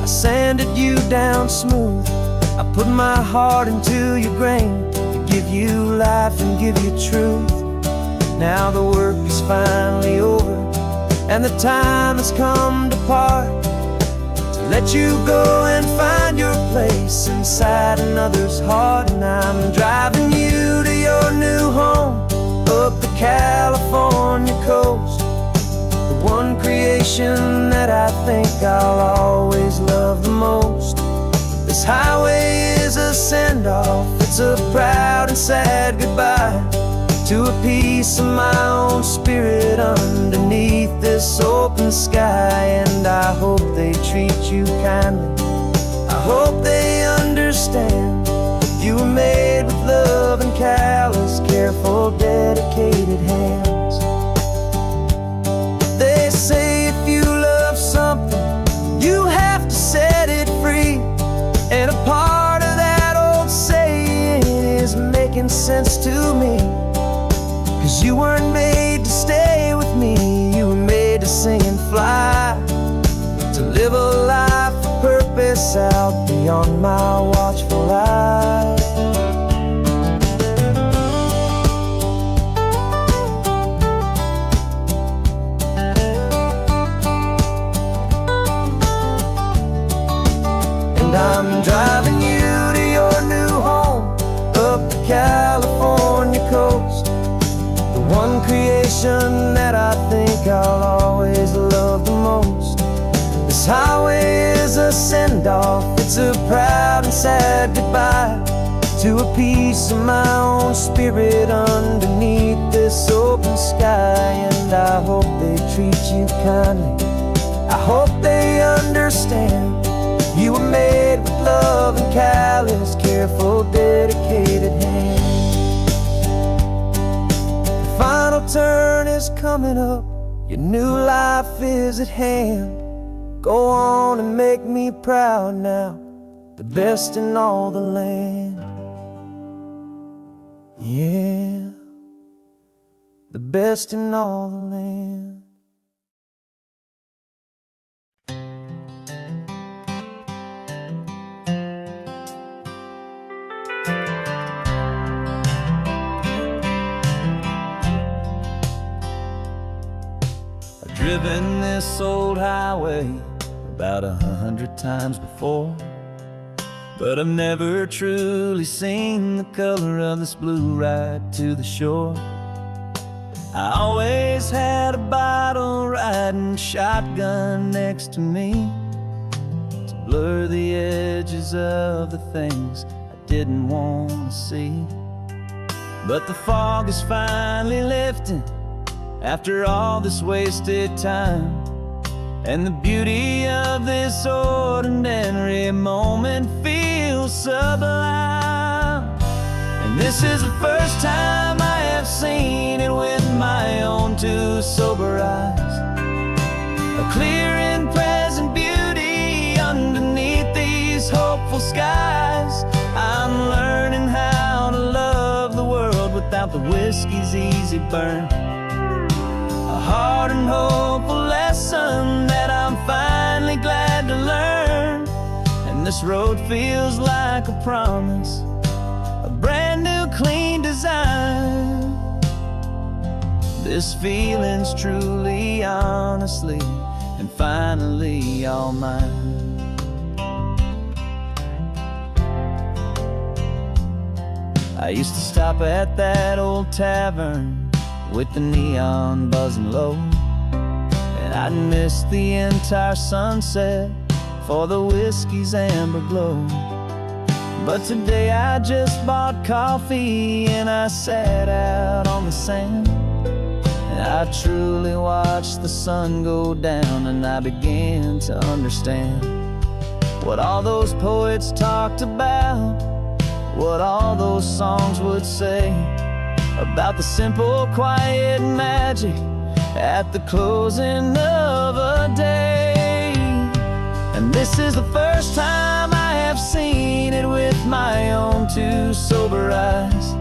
I sanded you down smooth. I put my heart into your grain to give you life and give you truth. Now the work is finally over and the time has come to part, to let you go and find your place inside another's heart. And I'm driving you to your new home up the California coast, the one creation that I think I'll always love the most. This highway is a send-off, it's a proud and sad goodbye to a piece of my own spirit underneath this open sky. And I hope they treat you kindly, I hope they understand you were made with love and callous, careful, dedicated hands. They say if you love something, you have to set it free. And a part of that old saying is making sense to me, 'cause you weren't made to stay with me, you were made to sing and fly, to live a life of purpose out beyond my watchful eye. And I'm driving you to your new home up the California coast, the one creation that I think I'll always love the most. This highway is a send-off, it's a proud and sad goodbye to a piece of my own spirit underneath this open sky. And I hope they treat you kindly, I hope they understand you were made with love and callous, careful, dedicated hands. The final turn is coming up, your new life is at hand. Go on and make me proud now, the best in all the land. Yeah, the best in all the land. I've driven this old highway about 100 times before, but I've never truly seen the color of this blue ride to the shore. I always had a bottle riding shotgun next to me to blur the edges of the things I didn't want to see. But the fog is finally lifting after all this wasted time, and the beauty of this ordinary moment feels sublime. And this is the first time I have seen it with my own two sober eyes, a clear and present beauty underneath these hopeful skies. I'm learning how to love the world without the wisdom whiskey's easy burn. A hard and hopeful lesson that I'm finally glad to learn. And this road feels like a promise, a brand new clean design. This feeling's truly, honestly, and finally all mine. I used to stop at that old tavern with the neon buzzing low, and I'd miss the entire sunset for the whiskey's amber glow. But today I just bought coffee and I sat out on the sand, and I truly watched the sun go down, and I began to understand what all those poets talked about, what all those songs would say about the simple, quiet magic at the closing of a day. And this is the first time I have seen it with my own two sober eyes,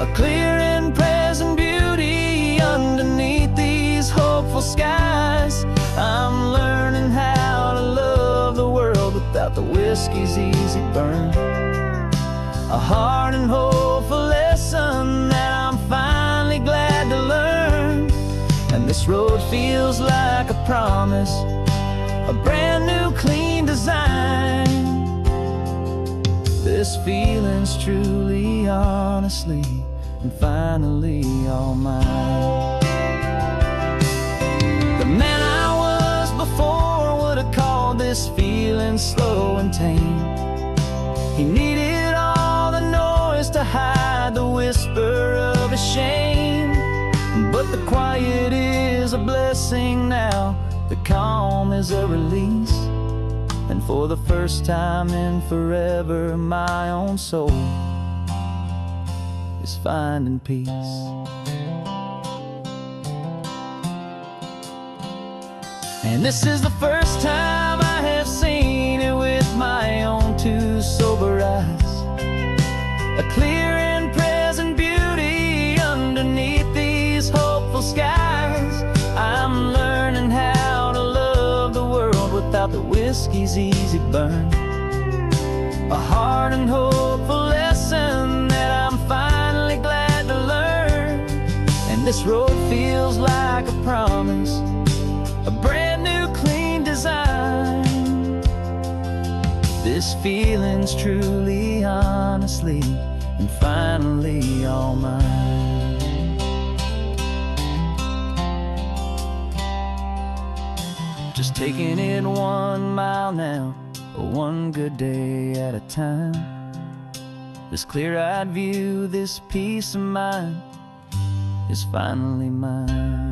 a clear and present beauty underneath these hopeful skies. I'm learning how to love the world without the whiskey's easy burn. A hard and hopeful lesson that I'm finally glad to learn. And this road feels like a promise, a brand new clean design. This feeling's truly, honestly, and finally all mine. The man I was before would have called this feeling slow and tame. He needed all the noise to hide the whisper of his shame. But the quiet is a blessing now, the calm is a release. And for the first time in forever, my own soul is finding peace. And this is the first time I have seen it with my own two sober eyes, a clear and present beauty underneath these hopeful skies. I'm learning how to love the world without the whiskey's easy burn. A hard and hopeful lesson that I'm finally glad to learn. And this road feels like a promise, a brand new clean design. This feeling's truly, honestly, and finally all mine. Just taking it 1 mile now, one good day at a time. This clear-eyed view, this peace of mind is finally mine.